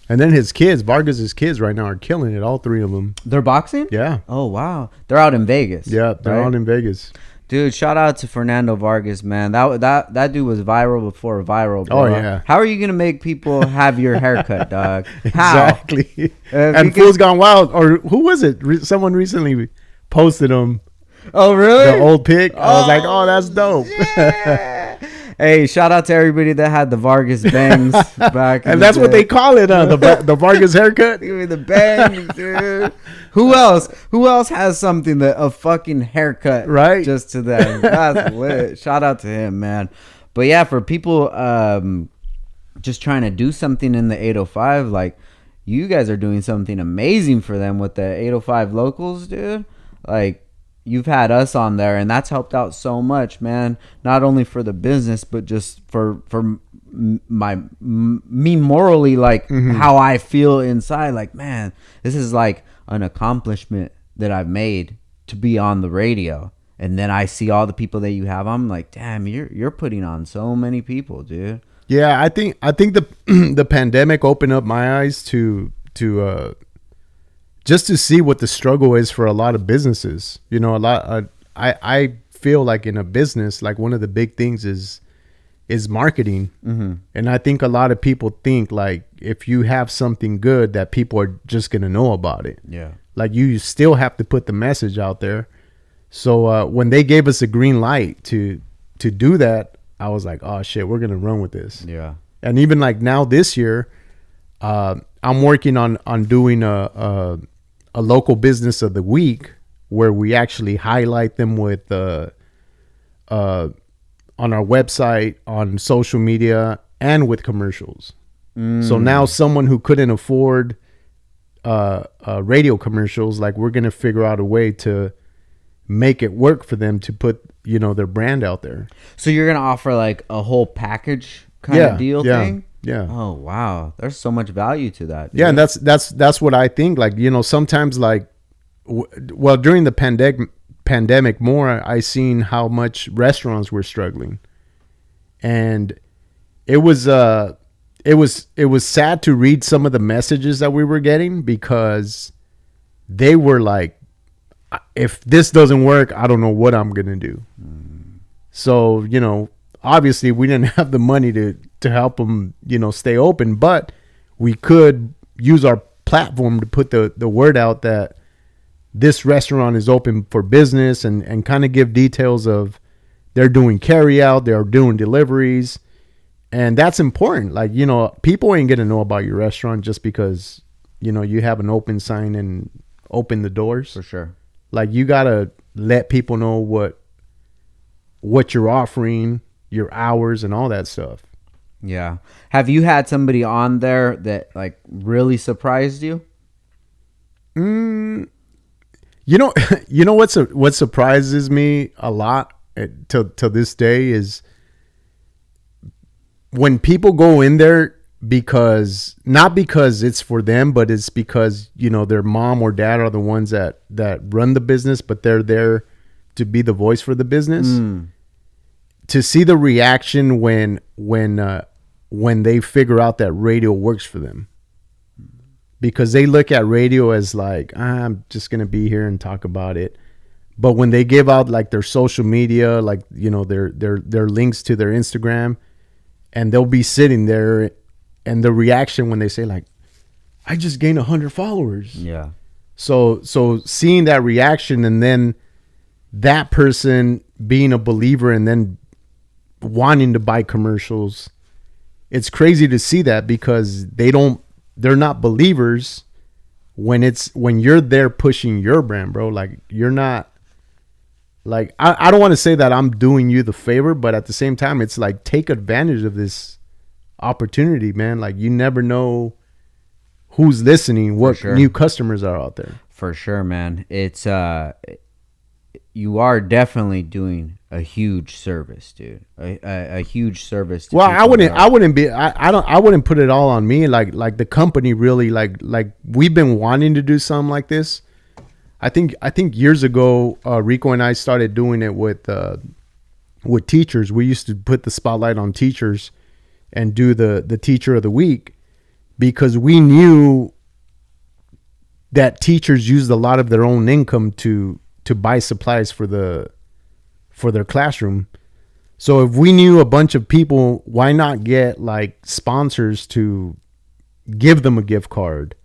and then his kids, Vargas's kids right now are killing it, all three of them. They're boxing? Yeah. Oh, wow. They're out in Vegas. Yeah, they're out in Vegas. Dude, shout out to Fernando Vargas, man. That dude was viral before viral, bro. Oh, yeah. How are you going to make people have your haircut, dog? How? Exactly. And Fool's Gone Wild, or who was it? Someone recently posted him. Oh, really? The old pic. I was like, oh, that's dope. Yeah. Hey, shout out to everybody that had the Vargas bangs back. And that's what they call it, the Vargas haircut. Give me the bangs, dude. Who else? Who else has something that a fucking haircut, right? Just to them. That's lit. Shout out to him, man. But yeah, for people just trying to do something in the 805, like you guys are doing something amazing for them with the 805 locals, dude. Like you've had us on there, and that's helped out so much, man. Not only for the business, but just for me morally, like how I feel inside. Like, man, this is like an accomplishment that I've made to be on the radio. And then I see all the people that you have. I'm like, damn, you're putting on so many people, dude. Yeah, I think the the pandemic opened up my eyes to just to see what the struggle is for a lot of businesses. You know, I feel like in a business, like one of the big things is marketing. And I think a lot of people think like if you have something good that people are just gonna know about it. Yeah, like you still have to put the message out there. So when they gave us a green light to do that, I was like, oh shit, we're gonna run with this. Yeah. And even like now this year, I'm working on doing a local business of the week where we actually highlight them with on our website, on social media, and with commercials. So now someone who couldn't afford radio commercials, like we're gonna figure out a way to make it work for them to put, you know, their brand out there. So you're gonna offer like a whole package kind of deal thing? Yeah. Oh wow, there's so much value to that, dude. Yeah, and that's what I think. Like, you know, sometimes like, well, during the pandemic more, I seen how much restaurants were struggling, and it was sad to read some of the messages that we were getting, because they were like, if this doesn't work, I don't know what I'm gonna do. So, you know, obviously we didn't have the money to help them, you know, stay open, but we could use our platform to put the word out that this restaurant is open for business, and kind of give details of they're doing carry out, they're doing deliveries. And that's important. Like, you know, people ain't gonna know about your restaurant just because, you know, you have an open sign and open the doors. For sure. Like, you gotta let people know what you're offering, your hours, and all that stuff. Yeah. Have you had somebody on there that like really surprised you? You know, what surprises me a lot till this day is when people go in there, because not because it's for them, but it's because, you know, their mom or dad are the ones that run the business, but they're there to be the voice for the business. To see the reaction when they figure out that radio works for them, because they look at radio as like, I'm just gonna be here and talk about it. But when they give out like their social media, like, you know, their links to their Instagram, and they'll be sitting there, and the reaction when they say like, I just gained 100 followers. Yeah. So seeing that reaction, and then that person being a believer and then wanting to buy commercials, it's crazy to see that, because they're not believers when you're there pushing your brand, bro. Like, you're not, like, I don't want to say that I'm doing you the favor, but at the same time, it's like, take advantage of this opportunity, man. Like, you never know who's listening, what new customers are out there. For sure, man. It's you are definitely doing a huge service, dude. A huge service to well, I wouldn't put it all on me. Like the company really, like we've been wanting to do something like this. I think years ago, Rico and I started doing it with teachers. We used to put the spotlight on teachers and do the teacher of the week, because we knew that teachers used a lot of their own income to buy supplies for their classroom. So if we knew a bunch of people, why not get like sponsors to give them a gift card,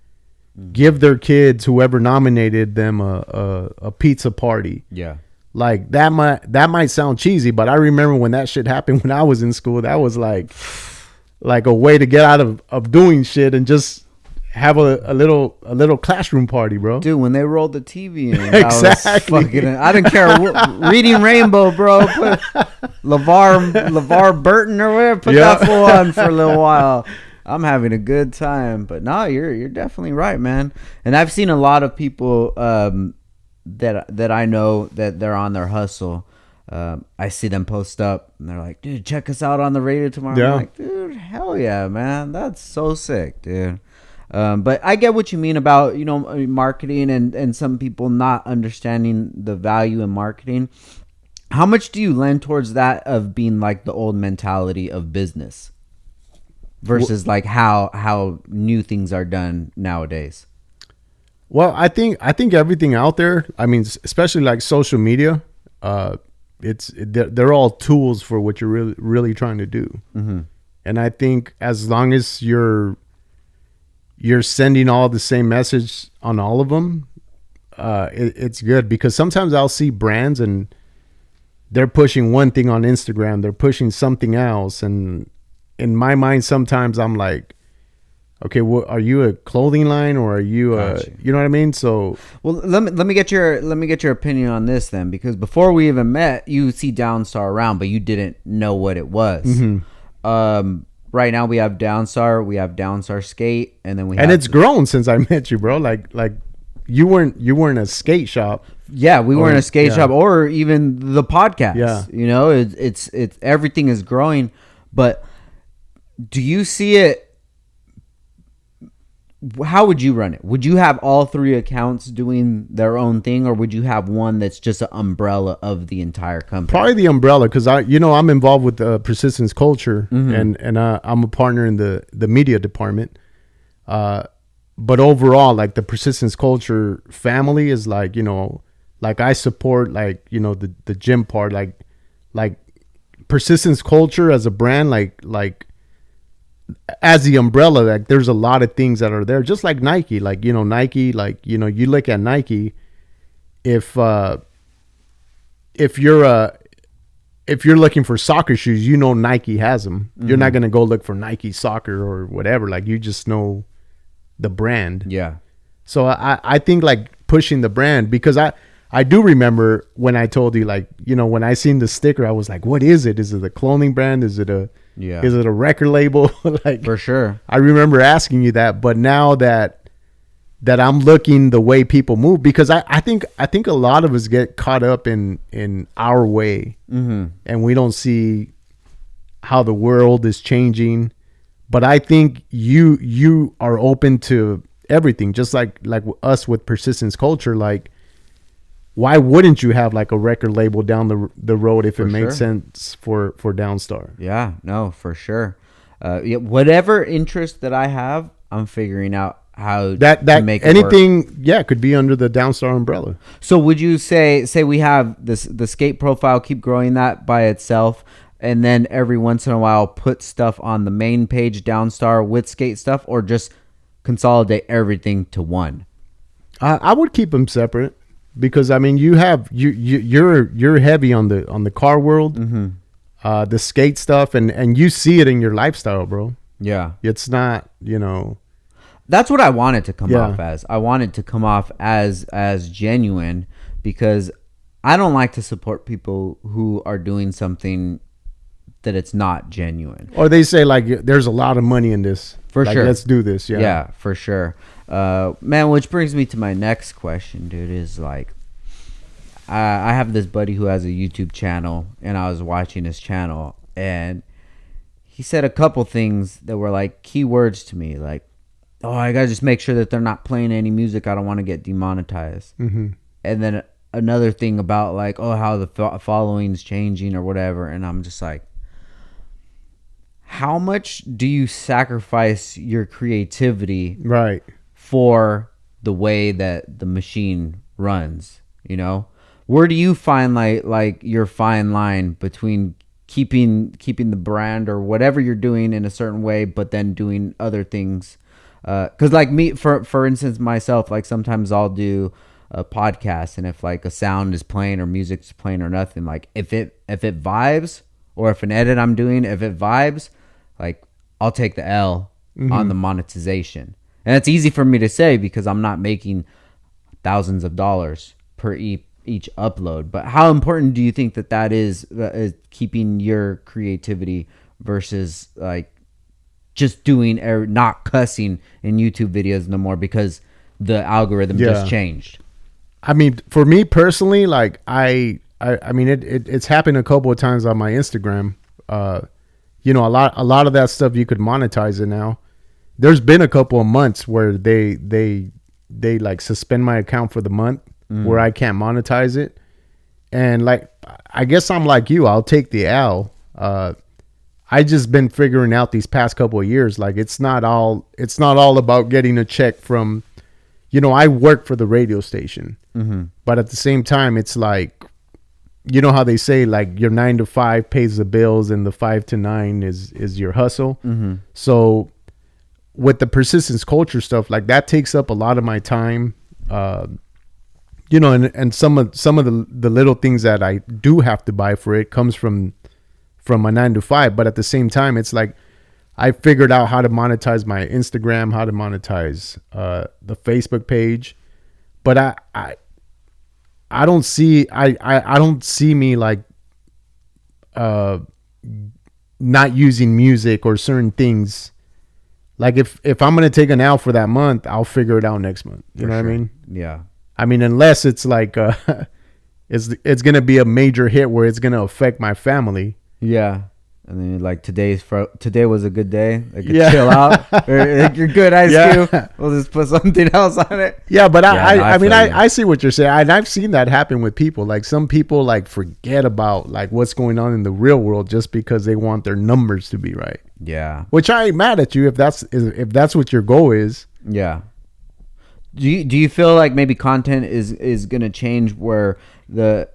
give their kids, whoever nominated them, a pizza party. Yeah. Like that might sound cheesy, but I remember when that shit happened when I was in school. That was like a way to get out of doing shit and just have a little classroom party, bro. Dude, when they rolled the TV in, Exactly. I didn't care. Reading Rainbow, bro. Put LeVar Burton or whatever. Put Yeah. that fool on for a little while. I'm having a good time. But no, you're definitely right, man. And I've seen a lot of people that I know that they're on their hustle. I see them post up and they're like, dude, check us out on the radio tomorrow. Yeah. I'm like, dude, hell yeah, man. That's so sick, dude. But I get what you mean about, marketing and some people not understanding the value in marketing. How much do you lend towards that of being like the old mentality of business versus like how new things are done nowadays? Well, I think everything out there, I mean, especially like social media, they're all tools for what you're really trying to do. Mm-hmm. And I think as long as you're sending all the same message on all of them, it's good. Because sometimes I'll see brands and they're pushing one thing on Instagram, they're pushing something else, and in my mind sometimes I'm like, okay, well, are you a clothing line or are you you know what I mean? So, well, let me get your opinion on this then, because before we even met, you see Downstar around, but you didn't know what it was. Mm-hmm. Right now we have Downstar Skate, and then it's grown since I met you, bro. Like you weren't a skate shop. Yeah, we weren't a skate shop or even the podcast. Yeah. It's everything is growing, but do you see it? How would you run it? Would you have all three accounts doing their own thing, or would you have one that's just an umbrella of the entire company? Probably the umbrella, because I'm involved with Persistence Culture, Mm-hmm. and I'm a partner in the media department. But overall, like the Persistence Culture family is like, like I support like the gym part, like Persistence Culture as a brand, like as the umbrella, like there's a lot of things that are there, just like Nike, Nike, you look at Nike, if you're looking for soccer shoes, Nike has them. Mm-hmm. You're not going to go look for Nike soccer or whatever. Like you just know the brand. Yeah. So I think like pushing the brand, because I do remember when I told you, like, when I seen the sticker, I was like, what is it? Is it a clothing brand? Is it a record label? Like, for sure. I remember asking you that, but now that I'm looking the way people move, because I think a lot of us get caught up in our way, mm-hmm. and we don't see how the world is changing. But I think you are open to everything, just like us with Persistence Culture. Like, why wouldn't you have like a record label down the road if it makes sense for Downstar? Yeah, no, for sure. Whatever interest that I have, I'm figuring out how to make anything it work. Yeah, could be under the Downstar umbrella. So would you say we have the skate profile, keep growing that by itself, and then every once in a while put stuff on the main page Downstar with skate stuff, or just consolidate everything to one? I would keep them separate, because I mean you're heavy on the car world, mm-hmm. The skate stuff, and you see it in your lifestyle, bro. Yeah, it's not That's what I wanted to come off as. I wanted to come off as genuine, because I don't like to support people who are doing something that it's not genuine. Or they say like, there's a lot of money in this. For like, sure. Let's do this. Yeah. Yeah, for sure. Man, which brings me to my next question, dude, is like, I have this buddy who has a YouTube channel, and I was watching his channel, and he said a couple things that were like keywords to me, like, oh, I gotta just make sure that they're not playing any music. I don't want to get demonetized. Mm-hmm. And then another thing about like, oh, how the following's changing or whatever. And I'm just like, how much do you sacrifice your creativity for the way that the machine runs? Where do you find like your fine line between keeping the brand or whatever you're doing in a certain way, but then doing other things? Because like me, for instance, myself, like sometimes I'll do a podcast, and if like a sound is playing or music's playing or nothing, like if it vibes, or if an edit I'm doing, if it vibes, like I'll take the L on the monetization. And it's easy for me to say because I'm not making thousands of dollars per each upload. But how important do you think that is keeping your creativity versus like just doing or not cussing in YouTube videos no more because the algorithm just changed? I mean, for me personally, like I mean, it's happened a couple of times on my Instagram. You know, a lot of that stuff you could monetize it now. There's been a couple of months where they like suspend my account for the month where I can't monetize it. And like, I guess I'm like you, I'll take the L. I just been figuring out these past couple of years, like it's not all about getting a check from, you know, I work for the radio station, but at the same time, it's like, you know how they say like your 9 to 5 pays the bills and the 5 to 9 is your hustle. So with the persistence culture stuff, like that takes up a lot of my time. You know, and some of the little things that I do have to buy for it comes from my 9 to 5. But at the same time, it's like I figured out how to monetize my Instagram, how to monetize the Facebook page. But I don't see I don't see me like not using music or certain things. Like if I'm gonna take an L for that month, I'll figure it out next month. You know what I mean? Yeah. I mean, unless it's like it's gonna be a major hit where it's gonna affect my family. Yeah. And then like today was a good day. Like chill out. Or, like, you're good, Ice Cube. We'll just put something else on it. Yeah, but I see what you're saying. And I've seen that happen with people. Like some people like forget about like what's going on in the real world just because they want their numbers to be right. Yeah. Which I ain't mad at you if that's what your goal is. Yeah. Do you feel like maybe content is gonna change where the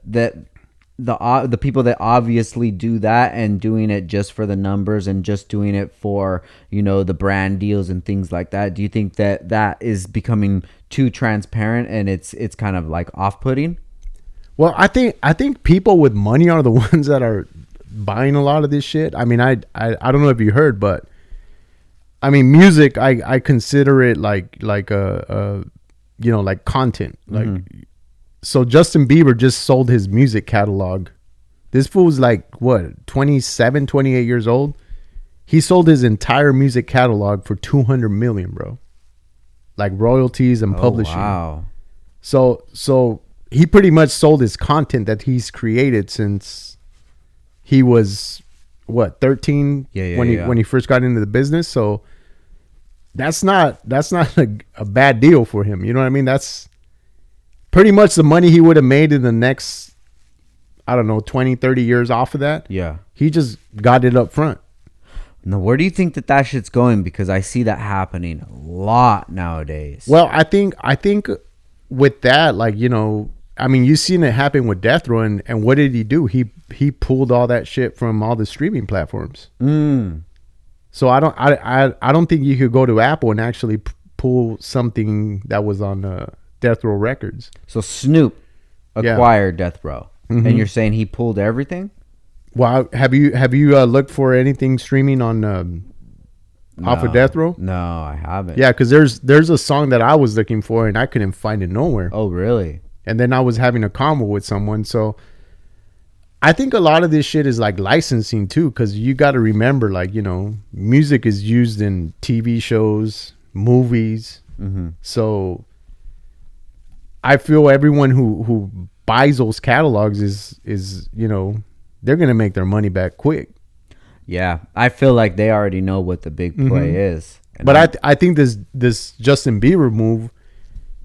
people that obviously do that and doing it just for the numbers and just doing it for, you know, the brand deals and things like that, do you think that is becoming too transparent and it's kind of like off-putting? Well, I think people with money are the ones that are buying a lot of this shit. I mean, I don't know if you heard, but I mean, music, I consider it like a you know, like content. Like, so Justin Bieber just sold his music catalog. This fool's like, what, 27, 28 years old? He sold his entire music catalog for $200 million, bro. Like royalties and publishing. Wow. So he pretty much sold his content that he's created since he was, what, 13 when he first got into the business. So that's not a bad deal for him. You know what I mean? That's pretty much the money he would have made in the next, I don't know, 20, 30 years off of that. Yeah. He just got it up front. Now, where do you think that shit's going? Because I see that happening a lot nowadays. Well, I think with that, like, you know, I mean, you've seen it happen with Death Row, and what did he do? He pulled all that shit from all the streaming platforms. So I don't think you could go to Apple and actually pull something that was on Death Row Records. So Snoop acquired Death Row, and you're saying he pulled everything? Well, have you looked for anything streaming on off of Death Row? No, I haven't. Yeah, because there's a song that I was looking for and I couldn't find it nowhere. Oh, really? And then I was having a convo with someone, so I think a lot of this shit is like licensing too, because you got to remember, like, you know, music is used in TV shows, movies. So I feel everyone who buys those catalogs is you know, they're gonna make their money back quick. Yeah, I feel like they already know what the big play is. But I think this Justin Bieber move,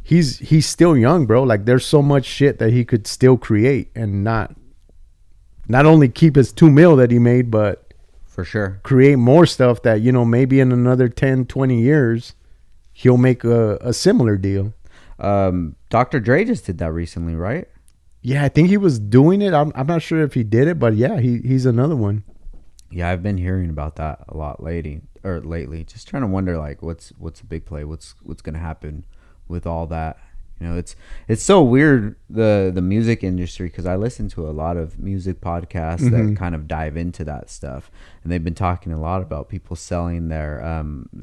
he's still young, bro. Like there's so much shit that he could still create and not only keep his 2 mil that he made, but for sure create more stuff that, you know, maybe in another 10, 20 years he'll make a similar deal. Dr. Dre just did that recently, right? Yeah, I think he was doing it. I'm not sure if he did it, but yeah, he's another one. Yeah, I've been hearing about that a lot lately. Just trying to wonder, like, what's a big play? What's gonna happen with all that? You know, it's so weird, the music industry, because I listen to a lot of music podcasts that kind of dive into that stuff, and they've been talking a lot about people selling their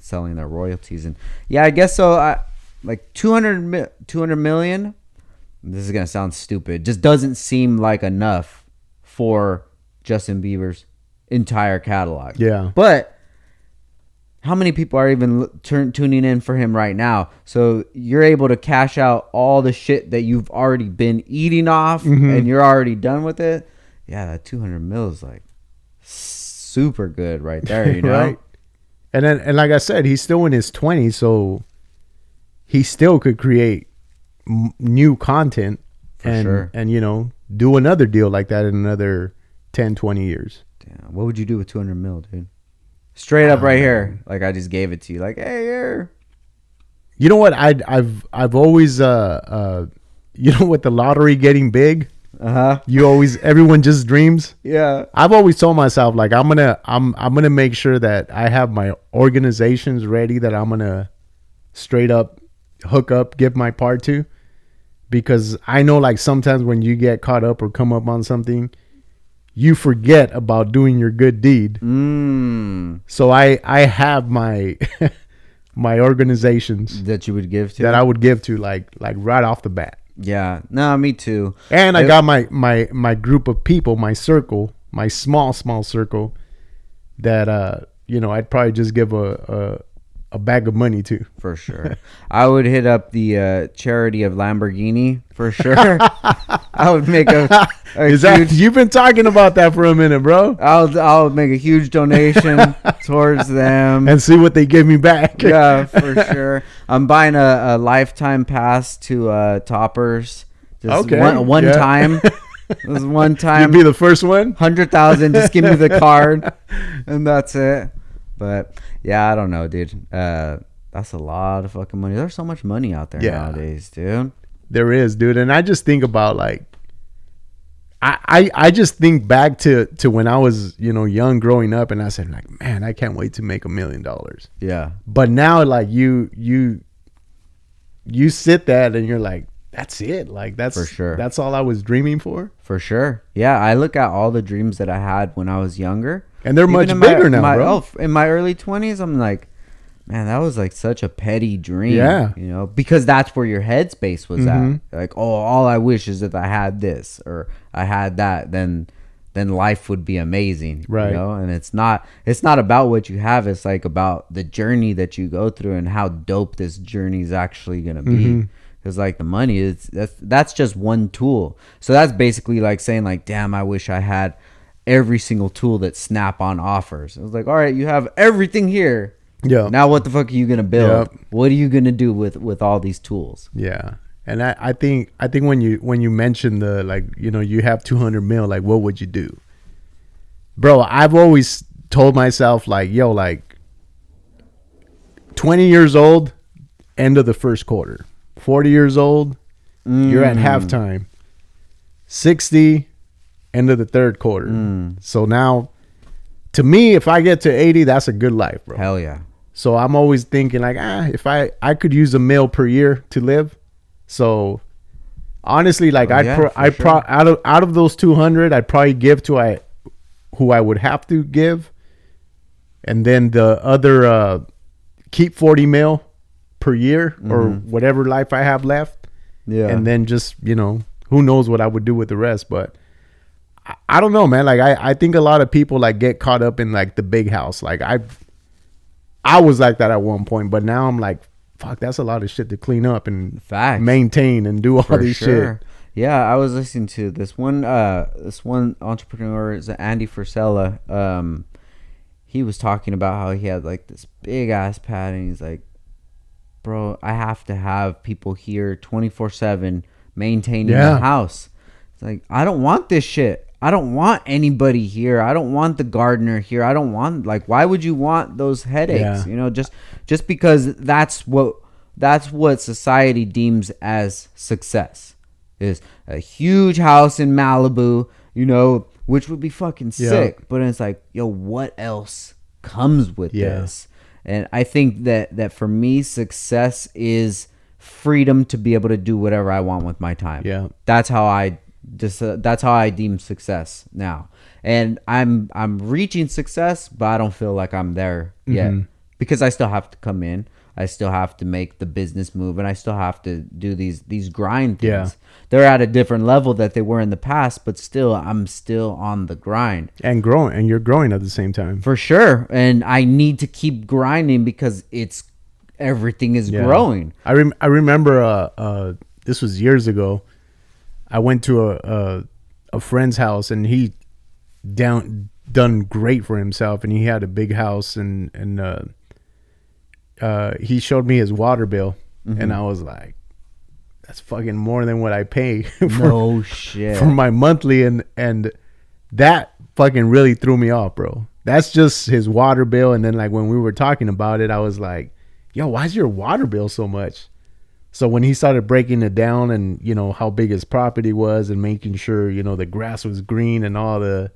royalties. And yeah, I guess so. Like 200 million. This is gonna sound stupid. Just doesn't seem like enough for Justin Bieber's entire catalog. Yeah, but how many people are even tuning in for him right now? So you're able to cash out all the shit that you've already been eating off, and you're already done with it. Yeah, that 200 mil is like super good right there, you know? Right. And like I said, he's still in his 20s, so he still could create new content and, you know, do another deal like that in another 10, 20 years. Damn, what would you do with 200 mil, dude? Straight up right here. Like, I just gave it to you. Like, hey, here. You know what? I've always, you know, with the lottery getting big, everyone just dreams. Yeah. I've always told myself, like, I'm gonna make sure that I have my organizations ready that I'm gonna straight up hook up, give my part to, because I know, like, sometimes when you get caught up or come up on something, you forget about doing your good deed. So I have my my organizations that you would give to, that I would give to, like right off the bat. Yeah, no, me too. And I got my group of people, my circle, my small circle, that you know, I'd probably just give a bag of money to. For sure. I would hit up the charity of Lamborghini for sure. I would make a huge, you've been talking about that for a minute, bro. I'll make a huge donation towards them and see what they give me back. Yeah, for sure. I'm buying a lifetime pass to Toppers. Just one time. It was one time. You'd be the first one. 100,000. Just give me the card, and that's it. But yeah, I don't know, dude. That's a lot of fucking money. There's so much money out there nowadays, dude. There is, dude. And I just think about, like, I just think back to when I was, you know, young growing up, and I said, like, man, I can't wait to make $1 million. Yeah. But now, like, you sit that and you're like, that's it. Like, that's for sure. That's all I was dreaming for. For sure. Yeah. I look at all the dreams that I had when I was younger. And they're much bigger now, bro. In my early 20s, I'm like, man, that was like such a petty dream. Yeah. You know, because that's where your headspace was at. Like, oh, all I wish is that I had this or I had that, then life would be amazing. Right. You know, and it's not about what you have. It's like about the journey that you go through and how dope this journey is actually going to be. Because, like, the money that's just one tool. So that's basically like saying, like, damn, I wish I had every single tool that Snap-on offers. It was like, all right, you have everything here. Yeah. Now what the fuck are you gonna build? Yep. What are you gonna do with all these tools? Yeah. And I think when you mention the, like, you know, you have 200 mil, like, what would you do? Bro, I've always told myself, like, yo, like, 20 years old, end of the first quarter. 40 years old, you're at halftime. 60, end of the third quarter. So now, to me, if I get to 80, that's a good life, bro. Hell yeah. So I'm always thinking, like, if I could use $1 million per year to live. So honestly, like, out of those 200, I'd probably give to who I would have to give, and then the other keep 40 mil per year or whatever life I have left. Yeah. And then just, you know, who knows what I would do with the rest. But I don't know, man. Like, I think a lot of people, like, get caught up in, like, the big house. Like, I was like that at one point, but now I'm like, fuck, that's a lot of shit to clean up and maintain and do all this shit. Yeah, I was listening to this one entrepreneur, is Andy Frisella. He was talking about how he had, like, this big ass pad, and he's like, bro, I have to have people here 24/7 maintaining the house. It's like, I don't want this shit. I don't want anybody here. I don't want the gardener here. I don't want, like, why would you want those headaches? Yeah. You know, just because that's what society deems as success, is a huge house in Malibu, you know, which would be fucking sick. But it's like, yo, what else comes with this? And I think that for me, success is freedom to be able to do whatever I want with my time. Yeah. That's how I deem success now. And I'm reaching success, but I don't feel like I'm there yet because I still have to come in. I still have to make the business move, and I still have to do these grind things. Yeah. They're at a different level that they were in the past, but still, I'm still on the grind. And growing, and you're growing at the same time. For sure. And I need to keep grinding because everything is growing. I remember this was years ago. I went to a friend's house, and he done great for himself, and he had a big house, and he showed me his water bill, and I was like, that's fucking more than what I pay No shit. for my monthly, and that fucking really threw me off, bro. That's just his water bill. And then like when we were talking about it, I was like, yo, why is your water bill so much? So when he started breaking it down, and you know how big his property was, and making sure, you know, the grass was green, and all the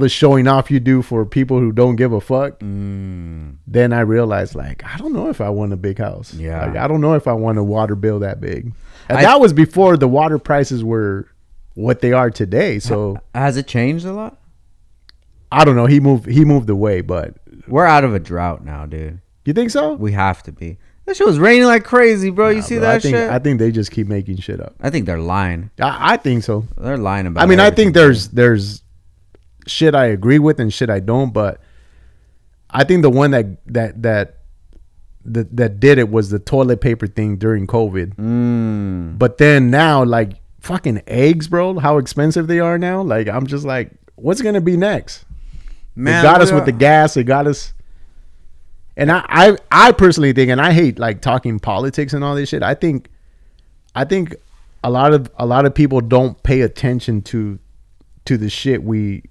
showing off you do for people who don't give a fuck, then I realized, like, I don't know if I want a big house. Yeah. Like, I don't know if I want a water bill that big. And that was before the water prices were what they are today. So has it changed a lot? I don't know. He moved away, but We're out of a drought now, dude. you think so? We have to be. That shit was raining like crazy, bro. You see Bro, that shit? I think they just keep making shit up. I think they're lying. I think so. They're lying about I mean, I think everything. there's shit I agree with and shit I don't, but I think the one that did it was the toilet paper thing during COVID. But then now, like, fucking eggs, bro, how expensive they are now. Like, I'm just like, what's gonna be next? Man, it got us with the gas. It got us. And I personally think, and I hate like talking politics and all this shit. I think a lot of people don't pay attention to the shit we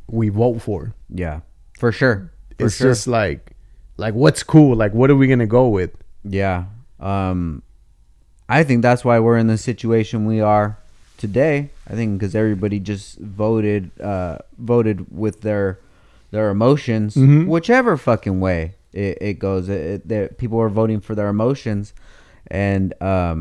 vote for. Yeah, for sure. It's just like what's cool? Like, what are we gonna go with? Yeah. I think that's why we're in the situation we are today. I think because everybody just voted with their emotions, whichever fucking way it goes. People are voting for their emotions, and I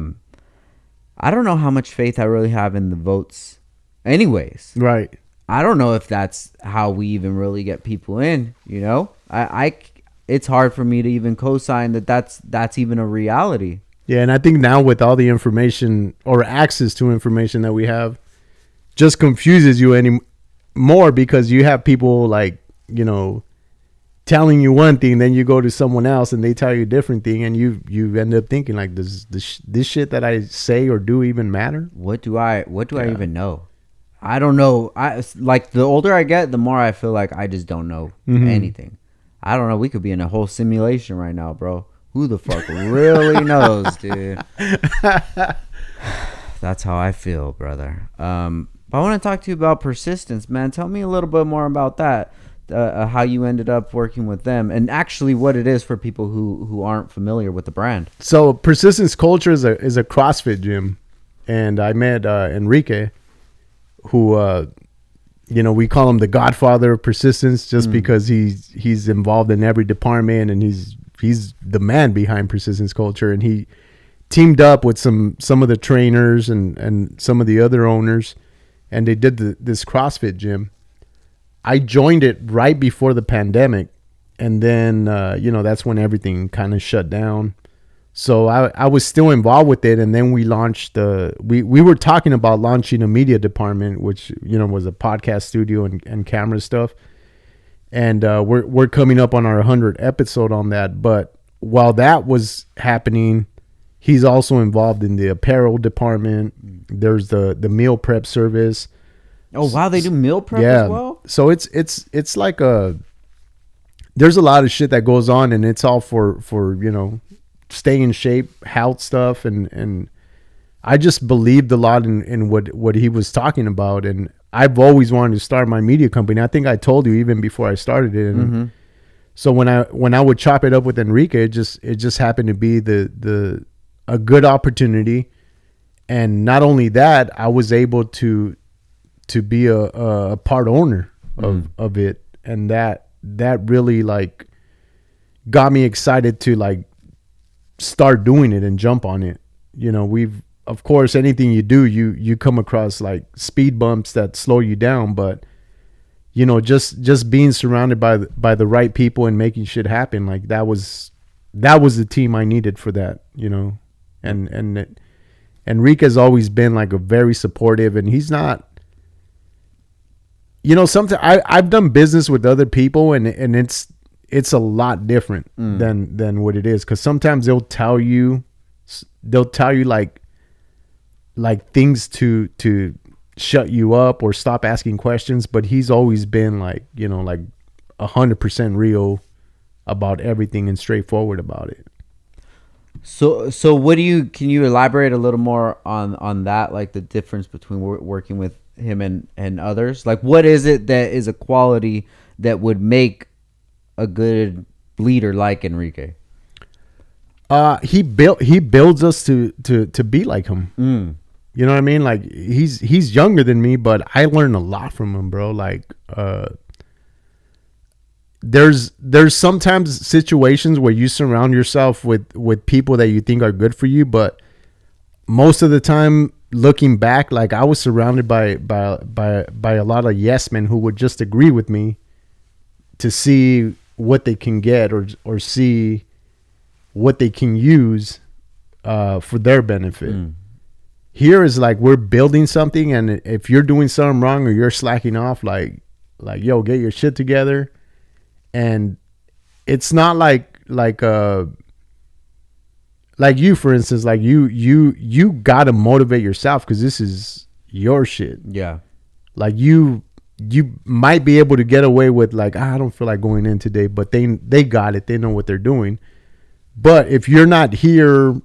don't know how much faith I really have in the votes. Anyways, Right. I don't know if that's how we even really get people in. You know, it's hard for me to even co-sign that's even a reality. Yeah, and I think now with all the information or access to information that we have, just confuses you any more, because you have people like, you know, telling you one thing, then you go to someone else and they tell you a different thing, and you end up thinking like, does this shit that I say or do even matter? What do I even know? I don't know. Like the older I get, the more I feel like I just don't know anything. I don't know. We could be in a whole simulation right now, bro. Who the fuck really knows, dude? That's how I feel, brother. But I want to talk to you about Persistence, man. Tell me a little bit more about that. How you ended up working with them, and actually what it is for people who aren't familiar with the brand. So Persistence Culture is a CrossFit gym, and I met Enrique, who you know, we call him the godfather of persistence, just because he's involved in every department, and he's the man behind Persistence Culture. And he teamed up with some of the trainers and some of the other owners, and they did this CrossFit gym. I joined it right before the pandemic, and then you know, that's when everything kind of shut down. So I was still involved with it, and then we launched we were talking about launching a media department, which, you know, was a podcast studio and camera stuff. And we're coming up on our 100th episode on that. But while that was happening, he's also involved in the apparel department. There's the meal prep service. Oh wow, they do meal prep as well. So it's like there's a lot of shit that goes on, and it's all for you know, staying in shape, health stuff, and I just believed a lot in what he was talking about. And I've always wanted to start my media company. I think I told you even before I started it. And so when I would chop it up with Enrique, it just happened to be a good opportunity. And not only that, I was able to be a part owner of it, and that really like got me excited to like start doing it and jump on it. You know, of course, anything you do, you come across like speed bumps that slow you down, but you know, just being surrounded by the right people and making shit happen, like that was the team I needed for that, you know. And Rico's always been like a very supportive, and he's not, you know, something I've done business with other people, and it's a lot different than what it is, because sometimes they'll tell you like things to shut you up or stop asking questions, but he's always been like, you know, like 100% real about everything and straightforward about it. So can you elaborate a little more on that, like the difference between working with him and others? Like, what is it that is a quality that would make a good leader like Enrique? He builds us to be like him. You know what I mean? Like he's younger than me, but I learned a lot from him, bro. Like there's sometimes situations where you surround yourself with people that you think are good for you, but most of the time, looking back, like I was surrounded by a lot of yes men who would just agree with me to see what they can get or see what they can use for their benefit. Here is like we're building something, and if you're doing something wrong or you're slacking off, like yo, get your shit together. And it's not like you, for instance, like you gotta motivate yourself, because this is your shit. Yeah, like you might be able to get away with like, I don't feel like going in today, but they got it, they know what they're doing. But if you're not here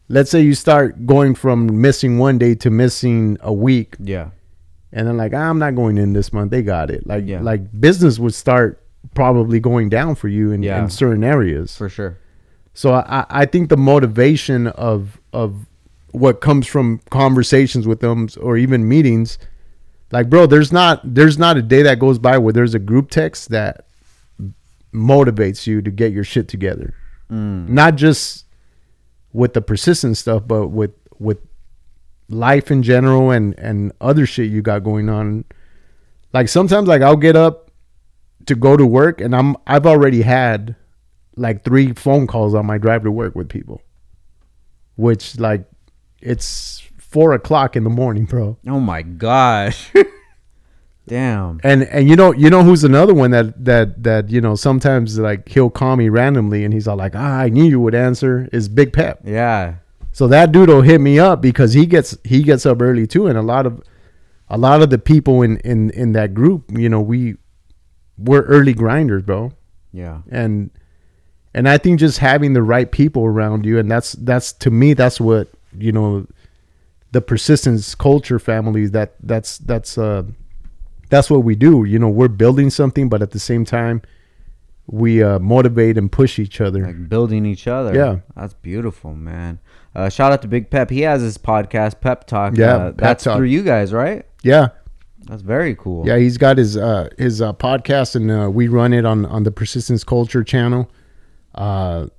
let's say you start going from missing one day to missing a week. Yeah. And then like, I'm not going in this month. They got it. Like, yeah. Like business would start probably going down for you in certain areas. For sure. So I think the motivation of what comes from conversations with them or even meetings, like, bro, there's not a day that goes by where there's a group text that motivates you to get your shit together. Not just with the persistent stuff, but with life in general and other shit you got going on. Like sometimes like I'll get up to go to work and I've already had like 3 phone calls on my drive to work with people, which like it's 4:00 in the morning, bro. Oh my gosh. Damn. And you know who's another one that you know, sometimes like he'll call me randomly and he's all like, I knew you would answer, is Big Pep. Yeah. So that dude will hit me up because he gets up early too, and a lot of the people in that group, you know, we're early grinders, bro. Yeah. And I think just having the right people around you, and that's to me, that's what, you know, the persistence culture family, that's what we do. You know, we're building something, but at the same time, we motivate and push each other. Like building each other. Yeah. That's beautiful, man. Shout out to Big Pep. He has his podcast, Pep Talk. Yeah, that's Talk. Through you guys, right? Yeah. That's very cool. Yeah, he's got his podcast, and we run it on the Persistence Culture channel, Apple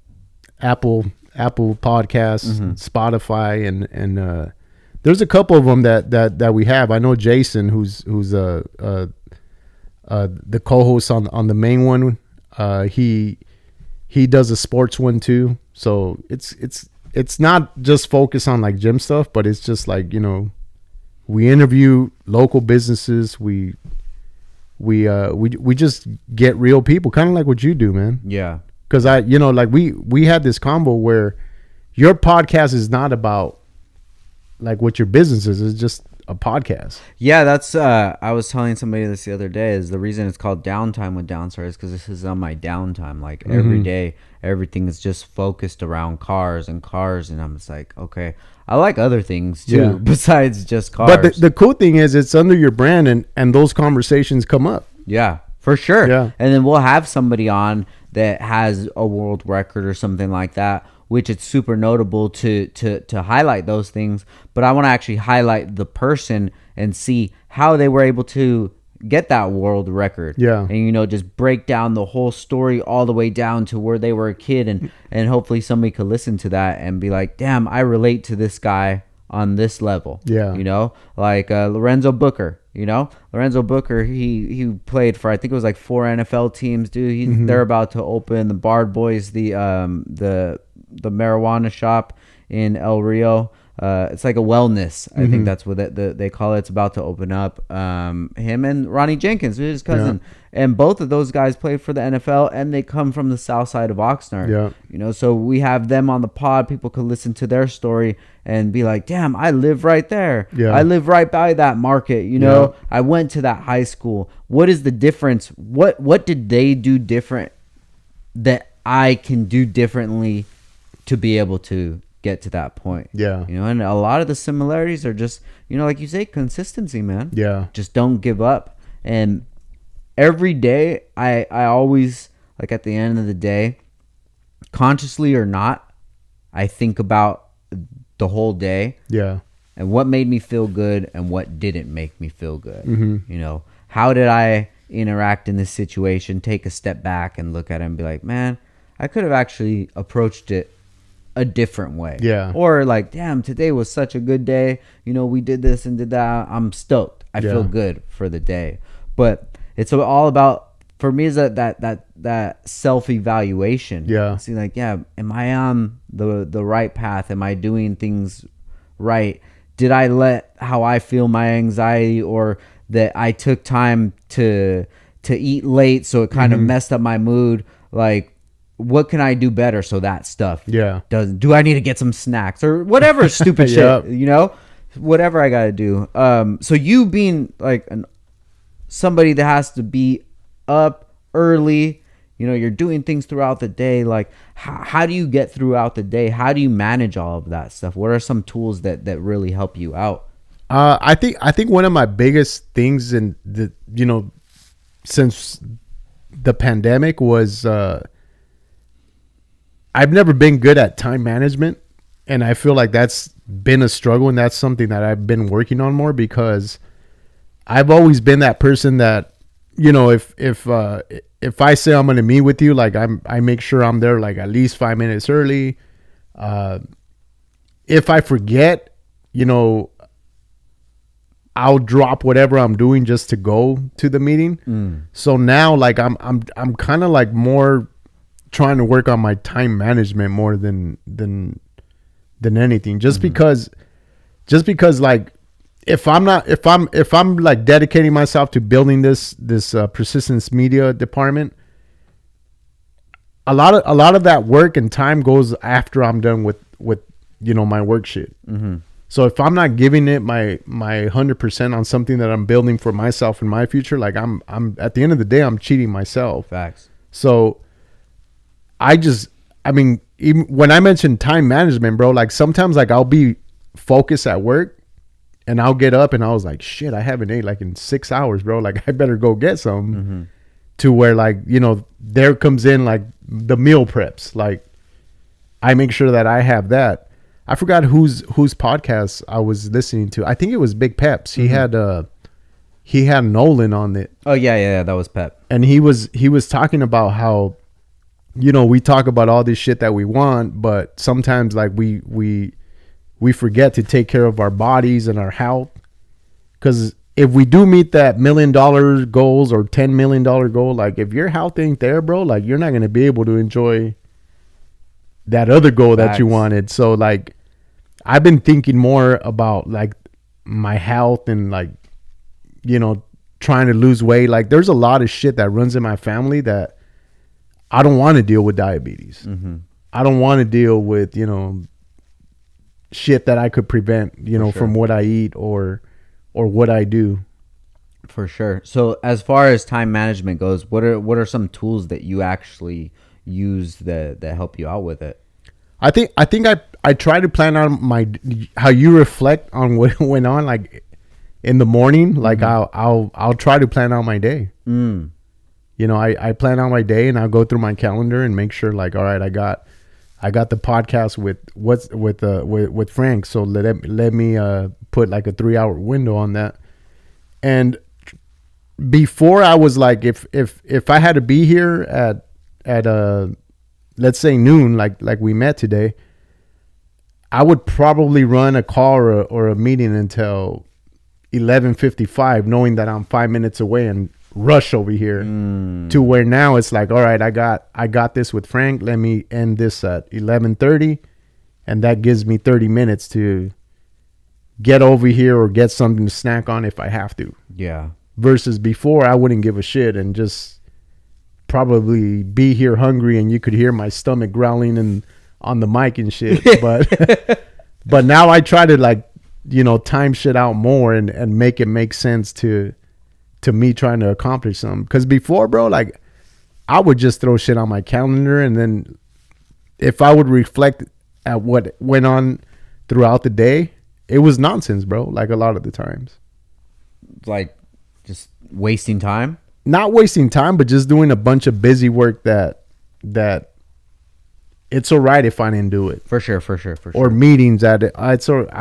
Podcasts, Spotify, and there's a couple of them that we have. I know Jason, who's the co-host on the main one. He does a sports one too. So it's not just focused on like gym stuff, but it's just like, you know, we interview local businesses. We just get real people, kind of like what you do, man. Yeah. Cause like we had this combo where your podcast is not about like what your business is. It's just a podcast. Yeah, that's I was telling somebody this the other day, is the reason it's called Downtime with Downstar is because this is on my downtime. Like every day, everything is just focused around cars, and I'm just like, okay, I like other things too besides just cars. But the cool thing is it's under your brand, and those conversations come up. Yeah, for sure. Yeah. And then we'll have somebody on that has a world record or something like that, which it's super notable to highlight those things. But I want to actually highlight the person and see how they were able to get that world record. Yeah. And, you know, just break down the whole story all the way down to where they were a kid. And hopefully somebody could listen to that and be like, damn, I relate to this guy on this level. Yeah. You know, like Lorenzo Booker, you know, Lorenzo Booker, he played for, I think it was like 4 NFL teams, dude. They're about to open the Bard Boys, the marijuana shop in El Rio. It's like a wellness. I think that's what they call it. It's about to open up. Him and Ronnie Jenkins, his cousin, and both of those guys played for the NFL, and they come from the south side of Oxnard. Yeah. You know, so we have them on the pod. People could listen to their story and be like, "Damn, I live right there. Yeah. I live right by that market. You know, I went to that high school. What is the difference? What did they do different that I can do differently to be able to get to that point?" Yeah. You know, and a lot of the similarities are just, you know, like you say, consistency, man. Yeah. Just don't give up. And every day I always, like, at the end of the day, consciously or not, I think about the whole day Yeah. and what made me feel good and what didn't make me feel good. Mm-hmm. You know, how did I interact in this situation, take a step back and look at it and be like, man, I could have actually approached it a different way. Yeah. Or like, damn, today was such a good day. You know, we did this and did that. I'm stoked. I feel good for the day. But it's all about, for me, is that self-evaluation. Yeah. See, like, yeah, am I on the right path? Am I doing things right? Did I let how I feel, my anxiety, or that I took time to eat late, so it kind of messed up my mood? Like, what can I do better so that stuff doesn't? Do I need to get some snacks or whatever stupid shit? You know, whatever I gotta do. So you being like somebody that has to be up early, you know, you're doing things throughout the day. Like, how do you get throughout the day? How do you manage all of that stuff? What are some tools that really help you out? I think one of my biggest things in the, you know, since the pandemic was, I've never been good at time management, and I feel like that's been a struggle, and that's something that I've been working on more, because I've always been that person that, you know, if I say I'm going to meet with you, like I make sure I'm there like at least 5 minutes early. If I forget, you know, I'll drop whatever I'm doing just to go to the meeting. So now, like, I'm kind of like more trying to work on my time management more than anything, just because like, if I'm like dedicating myself to building this persistence media department, a lot of that work and time goes after I'm done with you know, my work shit. So if I'm not giving it my 100% on something that I'm building for myself and my future, like, I'm at the end of the day, I'm cheating myself. Facts. So I mean, even when I mention time management, bro, like, sometimes, like, I'll be focused at work and I'll get up and I was like, shit, I haven't ate like in 6 hours, bro. Like, I better go get some. To where, like, you know, there comes in like the meal preps. Like, I make sure that I have that. I forgot whose podcast I was listening to. I think it was Big Peps. He had Nolan on it. Oh yeah, that was Pep. And he was talking about how, you know, we talk about all this shit that we want, but sometimes, like, we forget to take care of our bodies and our health. Because if we do meet that $1 million goals or $10 million goal, like, if your health ain't there, bro, like, you're not going to be able to enjoy that other goal that you wanted. So, like, I've been thinking more about, like, my health and, like, you know, trying to lose weight. Like, there's a lot of shit that runs in my family that I don't want to deal with diabetes. I don't want to deal with, you know, shit that I could prevent, you know, from what I eat or what I do. For sure. So as far as time management goes, what are some tools that you actually use that help you out with it? I think I try to plan on how you reflect on what went on, like, in the morning. Like, I'll try to plan out my day. You know, I plan out my day and I'll go through my calendar and make sure, like, all right, I got the podcast with Frank. So let me put like a 3-hour window on that. And before I was like, if I had to be here at let's say noon, like we met today, I would probably run a call or a meeting until 11:55, knowing that I'm 5 minutes away and rush over here. To where now it's like, all right, I got this with Frank. Let me end this at 11:30, and that gives me 30 minutes to get over here or get something to snack on if I have to. Yeah. Versus before, I wouldn't give a shit and just probably be here hungry, and you could hear my stomach growling and on the mic and shit. But now I try to, like, you know, time shit out more and make it make sense to me trying to accomplish something. Because before, bro, like, I would just throw shit on my calendar, and then if I would reflect at what went on throughout the day, it was nonsense, bro. Like, a lot of the times, Like, just wasting time. not wasting time, but just doing a bunch of busy work that it's all right if I didn't do it. For sure. Or meetings that I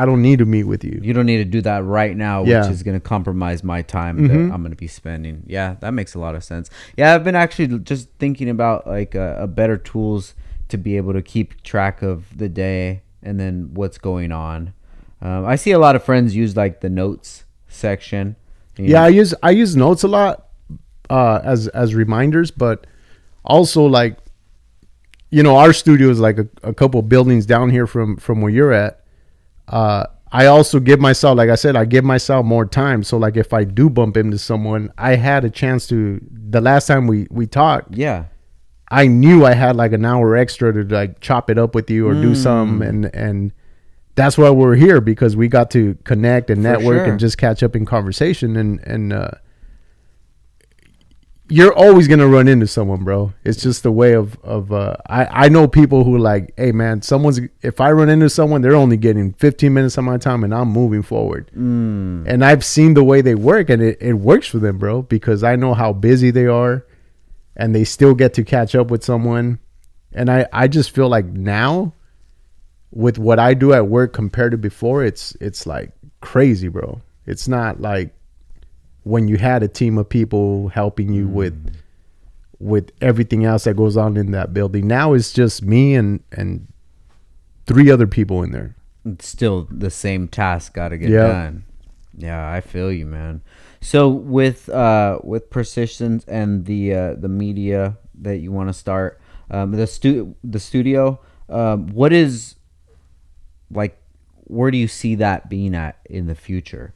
don't need to meet with you. You don't need to do that right now, which Yeah. is going to compromise my time that I'm going to be spending. Yeah, that makes a lot of sense. Yeah, I've been actually just thinking about like a better tools to be able to keep track of the day and then what's going on. I see a lot of friends use like the notes section. Yeah, I use notes a lot as reminders, but also, like, you know, our studio is like a couple buildings down here from where you're at. I also give myself, like I said, I give myself more time. So, like, if I do bump into someone, I had a chance to. The last time we talked, Yeah. I knew I had like an hour extra to like chop it up with you or do something, and that's why we're here, because we got to connect and network sure. and just catch up in conversation. And you're always gonna run into someone, bro. It's just the way of I know people who, like, hey man, if I run into someone, they're only getting 15 minutes of my time and I'm moving forward. And I've seen the way they work, and it works for them, bro, because I know how busy they are and they still get to catch up with someone. And I just feel like now, with what I do at work compared to before, it's like crazy, bro. It's not like when you had a team of people helping you with everything else that goes on in that building. Now it's just me and 3 other people in there. It's still the same task got to get Yeah. done. Yeah, I feel you, man. So with Persistence and the media that you want to start, the studio, what is, like, where do you see that being at in the future?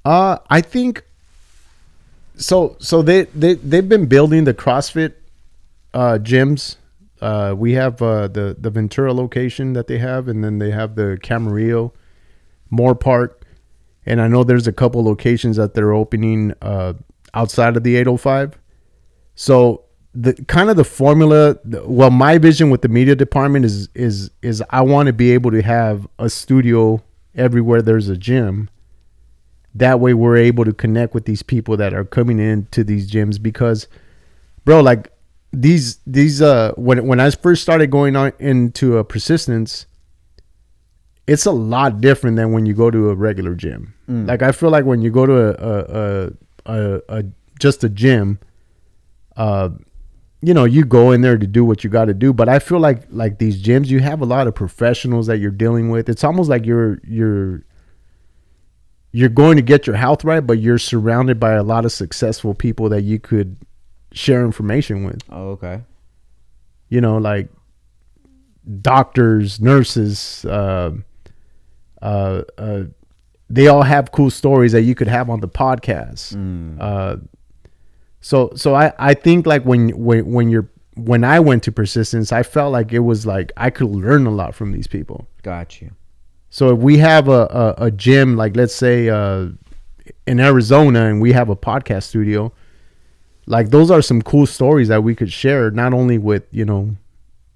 I think so they've been building the CrossFit gyms. We have the Ventura location that they have, and then they have the Camarillo, Moore Park, and I know there's a couple locations that they're opening outside of the 805. So the kind of the formula, well, my vision with the media department is I want to be able to have a studio everywhere there's a gym. That way we're able to connect with these people that are coming into these gyms, because, bro, like, these when I first started going on into a Persistence, it's a lot different than when you go to a regular gym. Like, I feel like when you go to a just a gym, you know, you go in there to do what you got to do, but I feel like these gyms, you have a lot of professionals that you're dealing with. It's almost like you're going to get your health right, but you're surrounded by a lot of successful people that you could share information with. Oh, okay. You know, like doctors, nurses, they all have cool stories that you could have on the podcast. So I think, like, when I went to Persistence, I felt like it was like I could learn a lot from these people. Got you. So if we have a gym, like, let's say in Arizona, and we have a podcast studio, like, those are some cool stories that we could share, not only with, you know,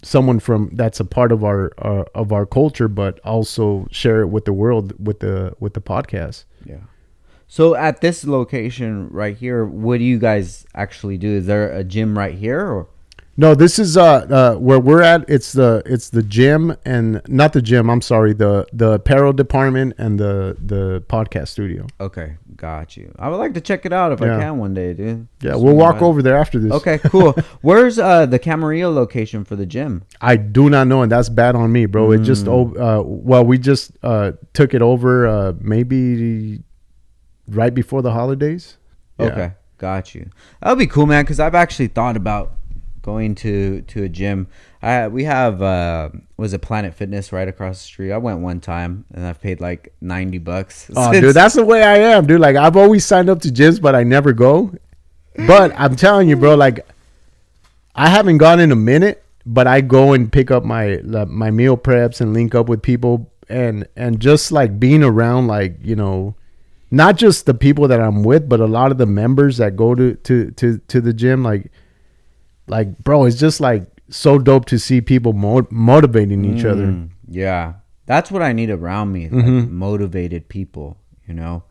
someone that's a part of our culture, but also share it with the world with the podcast. Yeah. So at this location right here, what do you guys actually do? Is there a gym right here, or? No, this is where we're at. It's the gym and not the gym. I'm sorry, the apparel department and the podcast studio. Okay, got you. I would like to check it out if I can one day, dude. Yeah, we'll walk over there after this. Okay, cool. Where's the Camarillo location for the gym? I do not know, and that's bad on me, bro. It just well, we just took it over maybe right before the holidays. Yeah. Okay, got you. That would be cool, man. Because I've actually thought about going to a gym. We have was it Planet Fitness right across the street. I went one time and I've paid like $90. Oh, dude, that's the way I am, dude. Like I've always signed up to gyms, but I never go. But I'm telling you, bro, like I haven't gone in a minute, but I go and pick up my meal preps and link up with people and just like being around, like, you know, not just the people that I'm with, but a lot of the members that go to the gym, like, bro, it's just like so dope to see people motivating each other. Yeah. That's what I need around me. Like motivated people, you know?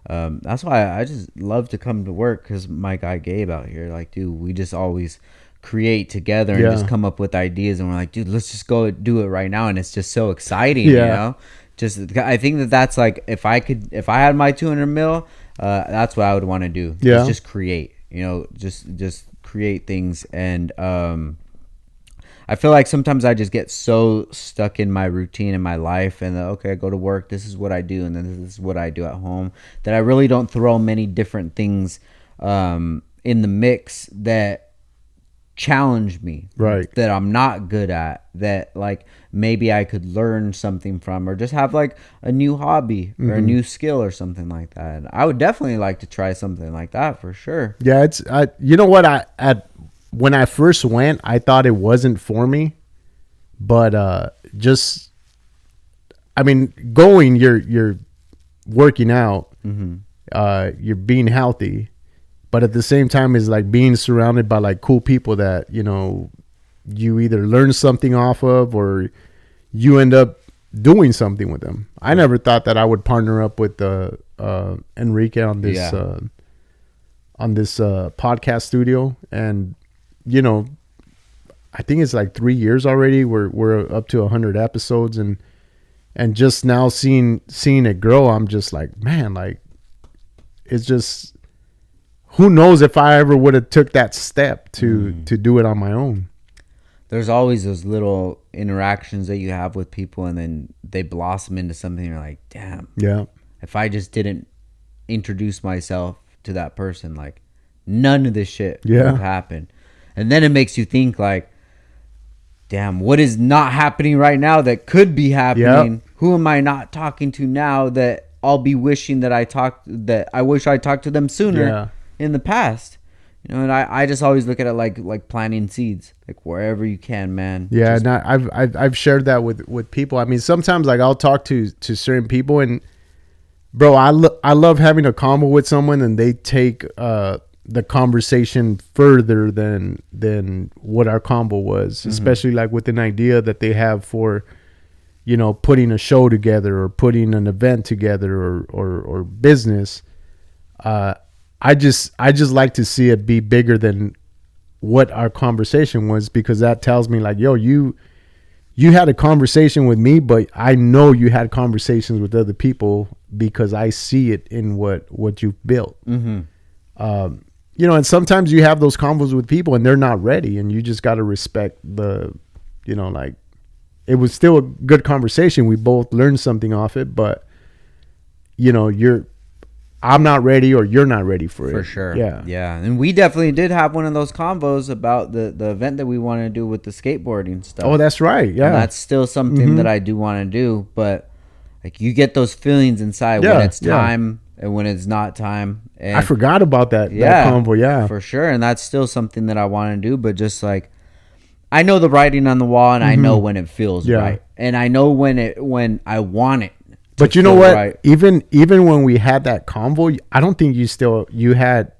That's why I just love to come to work, because my guy Gabe out here, like, dude, we just always create together and just come up with ideas. And we're like, dude, let's just go do it right now. And it's just so exciting, you know? Just, I think that's like, if I had my 200 mil, that's what I would want to do. Yeah. Just create, you know, just create things. And I feel like sometimes I just get so stuck in my routine in my life, and okay, I go to work, this is what I do, and then this is what I do at home, that I really don't throw many different things in the mix that challenge me, right? That I'm not good at, that like maybe I could learn something from, or just have like a new hobby or a new skill or something like that. I would definitely like to try something like that for sure. Yeah, it's you know what, when I first went, I thought it wasn't for me, but just, I mean, going, you're working out, you're being healthy, but at the same time is like being surrounded by like cool people that, you know, you either learn something off of or you end up doing something with them. I never thought that I would partner up with Enrique on this podcast studio, and you know, I think it's like 3 years already. We're up to 100 episodes, and just now seeing it grow, I'm just like, man, like it's just, who knows if I ever would have took that step to do it on my own. There's always those little interactions that you have with people, and then they blossom into something. You're like, damn. Yeah. If I just didn't introduce myself to that person, like none of this shit would have happened. And then it makes you think like, damn, what is not happening right now that could be happening? Yep. Who am I not talking to now that I'll be wishing that I wish I talked to them sooner in the past? You know, and I just always look at it like planting seeds, like wherever you can, man. Yeah, I've shared that with people. I mean, sometimes like I'll talk to certain people, and bro, I love having a convo with someone, and they take the conversation further than what our convo was, especially like with an idea that they have for, you know, putting a show together or putting an event together or business. I just like to see it be bigger than what our conversation was, because that tells me like, yo, you had a conversation with me, but I know you had conversations with other people because I see it in what you've built. You know, and sometimes you have those convos with people and they're not ready, and you just got to respect the, you know, like it was still a good conversation. We both learned something off it, but you know, I'm not ready or you're not ready for it. For sure. Yeah. Yeah. And we definitely did have one of those combos about the event that we want to do with the skateboarding stuff. Oh, that's right. Yeah. And that's still something that I do want to do, but like you get those feelings inside when it's time and when it's not time. And I forgot about that convo. Yeah. For sure. And that's still something that I want to do, but just like, I know the writing on the wall, and I know when it feels right. And I know when I want it. But you know what? Right. Even when we had that convo, I don't think you had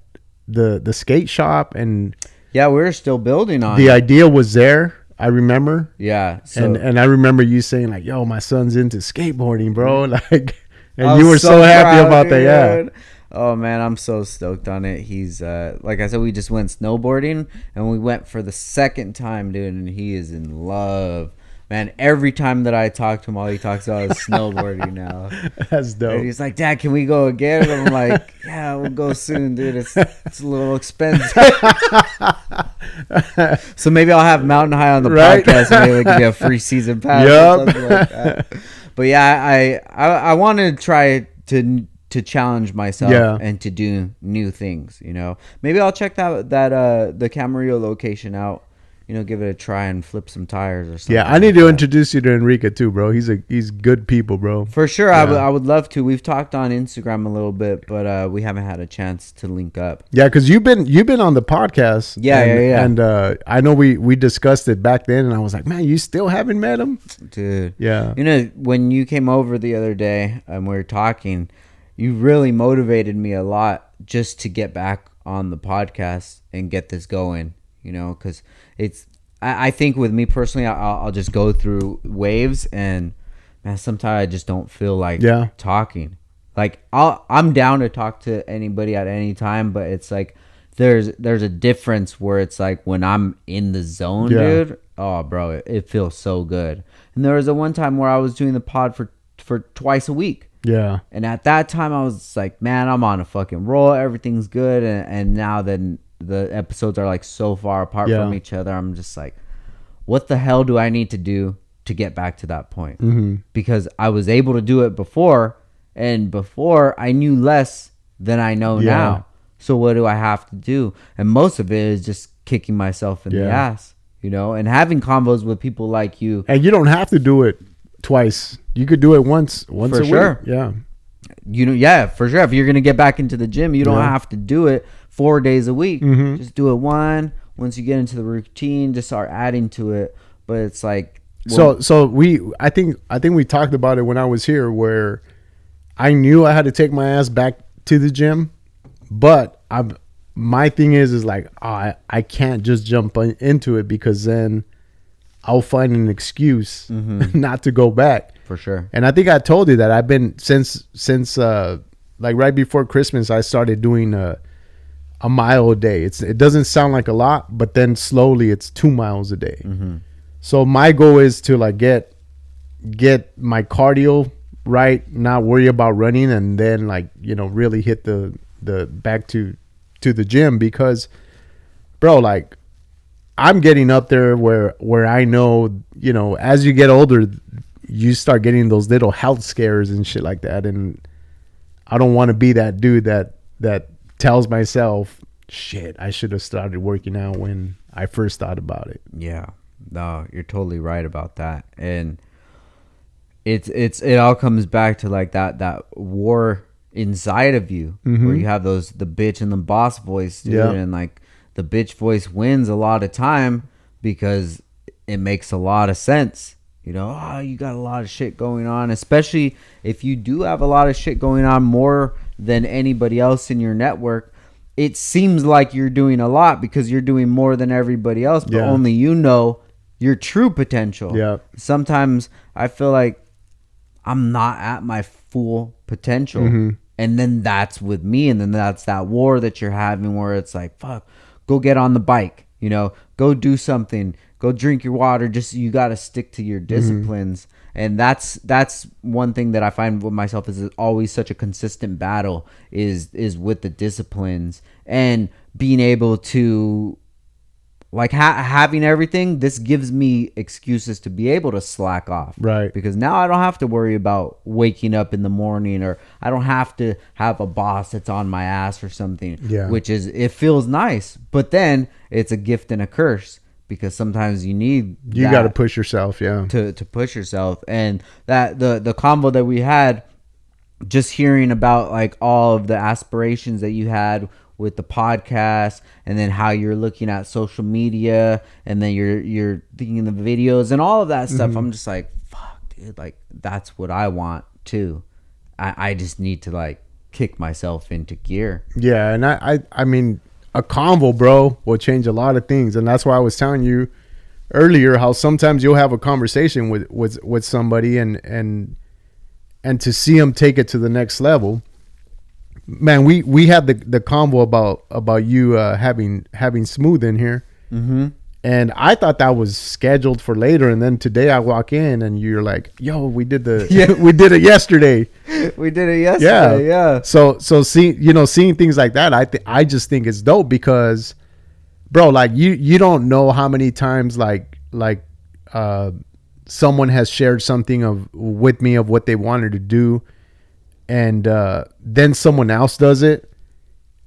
the skate shop, and we were still building on the idea was there. I remember. Yeah. So, and I remember you saying like, "Yo, my son's into skateboarding, bro." Like, and you were so happy about that. Yeah. Oh man, I'm so stoked on it. He's like I said, we just went snowboarding and we went for the second time, dude, and he is in love. Man, every time that I talk to him, all he talks about is snowboarding now. That's dope. And he's like, Dad, can we go again? And I'm like, yeah, we'll go soon, dude. It's a little expensive. So maybe I'll have Mountain High on the Right? podcast. Maybe we can get a free season pass or something like that. But yeah, I want to try to challenge myself and to do new things. You know, maybe I'll check that the Camarillo location out. You know, give it a try and flip some tires or something. Yeah, I need to introduce you to Enrique too, bro. He's good people, bro. For sure, yeah. I would love to. We've talked on Instagram a little bit, but we haven't had a chance to link up. Yeah, because you've been on the podcast. Yeah. And I know we discussed it back then, and I was like, man, you still haven't met him, dude. Yeah. You know, when you came over the other day and we were talking, you really motivated me a lot just to get back on the podcast and get this going. You know, because I think with me personally, I'll just go through waves, and man, sometimes I just don't feel like talking. Like I'm down to talk to anybody at any time, but it's like there's a difference where it's like when I'm in the zone, dude. Oh, bro, it feels so good. And there was a one time where I was doing the pod for twice a week. Yeah. And at that time, I was like, man, I'm on a fucking roll. Everything's good. And now then the episodes are like so far apart from each other. I'm just like, what the hell do I need to do to get back to that point? Mm-hmm. Because I was able to do it before, and before I knew less than I know now. So what do I have to do? And most of it is just kicking myself in the ass, you know, and having combos with people like you. And you don't have to do it twice. You could do it once for a sure. week. Yeah. You know, for sure. If you're gonna get back into the gym, you don't have to do it 4 days a week. Mm-hmm. Just do it once you get into the routine, just start adding to it. But it's like, well, I think we talked about it when I was here, where I knew I had to take my ass back to the gym, but my thing is like, I can't just jump into it, because then I'll find an excuse not to go back. For sure. And I think I told you that I've been since like right before Christmas, I started doing a mile a day. It doesn't sound like a lot, but then slowly it's 2 miles a day. Mm-hmm. So my goal is to like get my cardio right, not worry about running, and then like, you know, really hit the back to the gym, because bro, like I'm getting up there where I know, you know, as you get older, you start getting those little health scares and shit like that, and I don't want to be that dude that tells myself, shit, I should have started working out when I first thought about it. Yeah. No, you're totally right about that. And it all comes back to like that war inside of you, where you have the bitch and the boss voice, dude. Yeah. And like the bitch voice wins a lot of time because it makes a lot of sense. You know, oh, you got a lot of shit going on, especially if you do have a lot of shit going on more than anybody else in your network. It seems like you're doing a lot because you're doing more than everybody else, but only you know your true potential. Yeah. Sometimes I feel like I'm not at my full potential. Mm-hmm. And then that's with me. And then that's that war that you're having where it's like, fuck, go get on the bike, you know, go do something, go drink your water. Just, you got to stick to your disciplines. Mm-hmm. And that's one thing that I find with myself is always such a consistent battle is with the disciplines and being able to like having everything. This gives me excuses to be able to slack off, right? Because now I don't have to worry about waking up in the morning, or I don't have to have a boss that's on my ass or something. Yeah, which is, it feels nice, but then it's a gift and a curse. Because sometimes you got to push yourself, to push yourself. And that the combo that we had, just hearing about like all of the aspirations that you had with the podcast, and then how you're looking at social media, and then you're thinking the videos and all of that stuff. I'm just like, fuck, dude, like that's what I want too. I just need to like kick myself into gear. Yeah, and I mean, a convo, bro, will change a lot of things. And that's why I was telling you earlier how sometimes you'll have a conversation with somebody and to see them take it to the next level, man, we had the convo about you having Smooth in here. Mm-hmm. And I thought that was scheduled for later, and then today I walk in and you're like, "Yo, we did we did it yesterday." We did it yesterday. Yeah. So seeing things like that, I just think it's dope because, bro, like you don't know how many times like someone has shared something with me of what they wanted to do, and then someone else does it.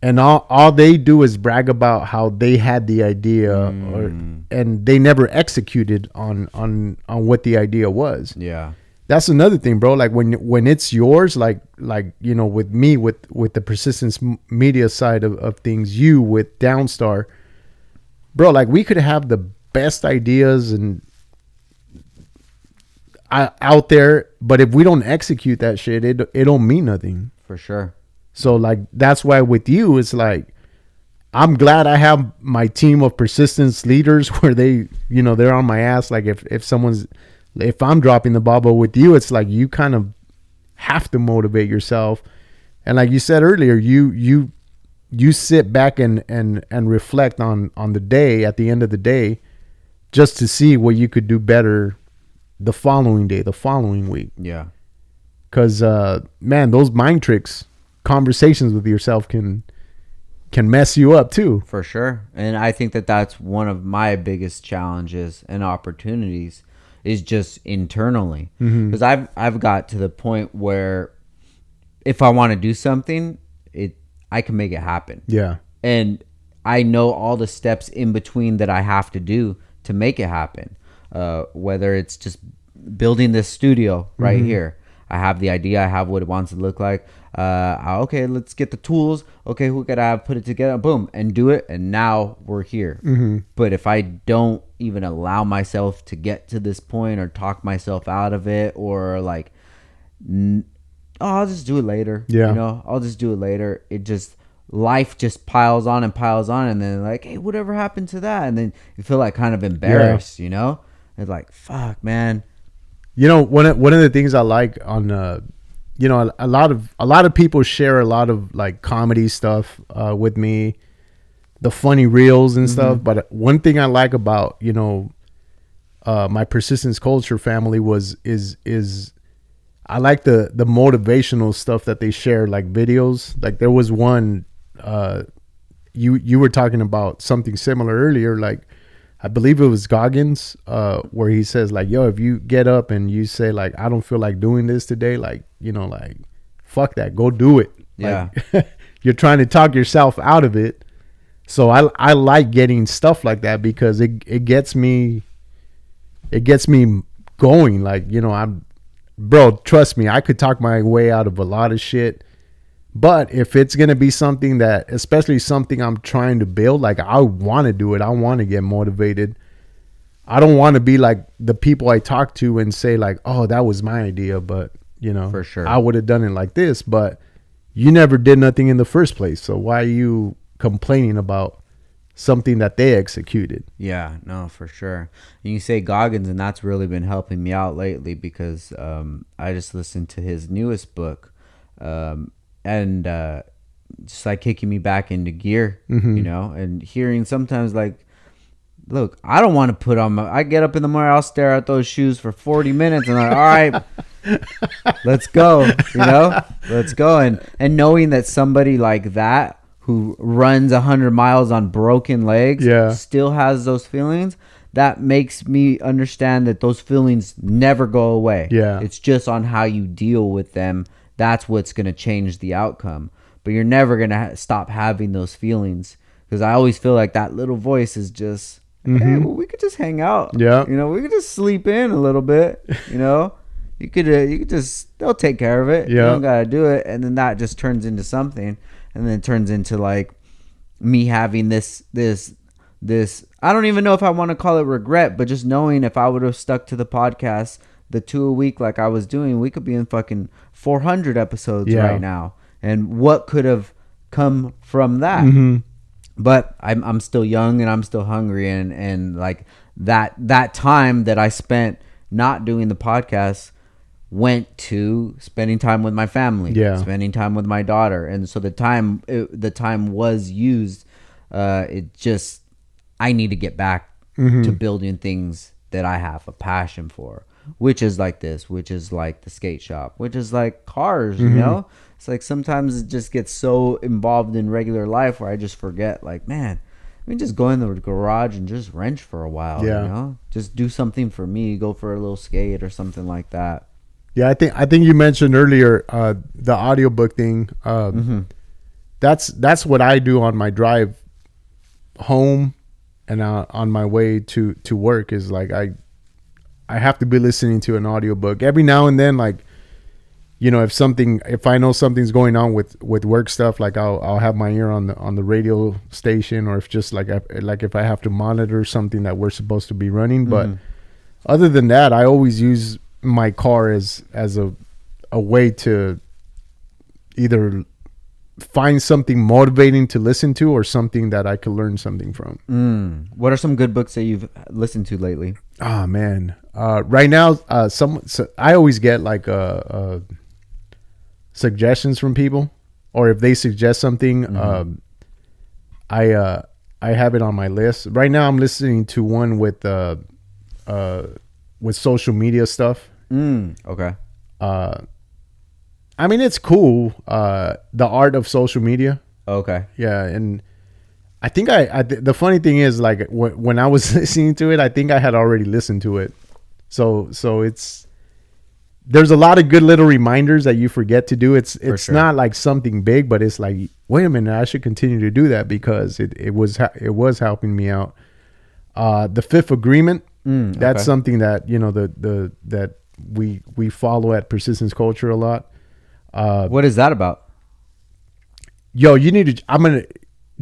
And all they do is brag about how they had the idea, and they never executed on what the idea was. Yeah, that's another thing, bro. Like when it's yours, like with me with the Persistence Media side of things, you with Downstar, bro. Like we could have the best ideas and out there, but if we don't execute that shit, it don't mean nothing. For sure. So like that's why with you it's like I'm glad I have my team of persistence leaders where they they're on my ass. Like if I'm dropping the ball, but with you it's like you kind of have to motivate yourself. And like you said earlier, you sit back and reflect on the day at the end of the day just to see what you could do better the following day, the following week. Yeah. Cause man, those mind tricks, conversations with yourself can mess you up too. For sure. And I think that's one of my biggest challenges and opportunities is just internally. Because I've got to the point where if I want to do something, I can make it happen. Yeah. And I know all the steps in between that I have to do to make it happen. Whether it's just building this studio right here. I have the idea. I have what it wants to look like. Okay, let's get the tools. Okay, who could I put it together? Boom, and do it. And now we're here. But if I don't even allow myself to get to this point or talk myself out of it or like, I'll just do it later. Yeah. I'll just do it later. Life just piles on. And then like, hey, whatever happened to that? And then you feel like kind of embarrassed, It's like, fuck, man. One of the things I like on, a lot of people share a lot of like comedy stuff with me, the funny reels and stuff. But one thing I like about my Persistence Culture family is I like the motivational stuff that they share, like videos. Like there was one you were talking about something similar earlier, like I believe it was Goggins, where he says like, yo, if you get up and you say like, I don't feel like doing this today, like, like fuck that, go do it. Yeah. Like, you're trying to talk yourself out of it. So I like getting stuff like that because it gets me going. Like, bro, trust me, I could talk my way out of a lot of shit. But if it's going to be something that, especially something I'm trying to build, like I want to do it. I want to get motivated. I don't want to be like the people I talk to and say like, oh, that was my idea. But, for sure, I would have done it like this. But you never did nothing in the first place. So why are you complaining about something that they executed? Yeah, no, for sure. And you say Goggins, and that's really been helping me out lately because I just listened to his newest book. And just like kicking me back into gear, and hearing sometimes like, look, I don't want to put on I get up in the morning, I'll stare at those shoes for 40 minutes and I'm like, all right, let's go, let's go. And knowing that somebody like that who runs 100 miles on broken legs still has those feelings, that makes me understand that those feelings never go away. Yeah. It's just on how you deal with them. That's what's going to change the outcome. But you're never going to stop having those feelings. Because I always feel like that little voice is just, hey, well, we could just hang out. Yeah. We could just sleep in a little bit. You could just, they'll take care of it. Yeah. You don't got to do it. And then that just turns into something. And then it turns into like me having this, I don't even know if I want to call it regret, but just knowing if I would have stuck to the podcast, the 2 a week like I was doing, we could be in fucking 400 episodes right now. And what could have come from that? But I'm still young and I'm still hungry. And like that time that I spent not doing the podcast went to spending time with my family, spending time with my daughter, and so the time was used. It just, I need to get back to building things that I have a passion for, which is like this, which is like the skate shop, which is like cars. You know, it's like sometimes it just gets so involved in regular life where I just forget, like, man, let me just go in the garage and just wrench for a while. You know, just do something for me, go for a little skate or something like that. Yeah, I think you mentioned earlier the audiobook thing. That's what I do on my drive home and on my way to work, is like I have to be listening to an audiobook every now and then. Like, you know, if I know something's going on with work stuff, like I'll have my ear on the radio station, or if just like if I have to monitor something that we're supposed to be running. But other than that, I always use my car as a way to either find something motivating to listen to, or something that I could learn something from. What are some good books that you've listened to lately? Oh man, right now, I always get like suggestions from people, or if they suggest something, I have it on my list. Right now, I'm listening to one with social media stuff. Okay. I mean, it's cool. The art of social media. Okay. Yeah, and I think the funny thing is, like, when I was listening to it, I think I had already listened to it. So there's a lot of good little reminders that you forget to do. It's sure. Not like something big, but it's like, wait a minute, I should continue to do that because it was helping me out. The Fifth Agreement. That's something that, you know, that we follow at Persistence Culture a lot. What is that about? Yo, you need to.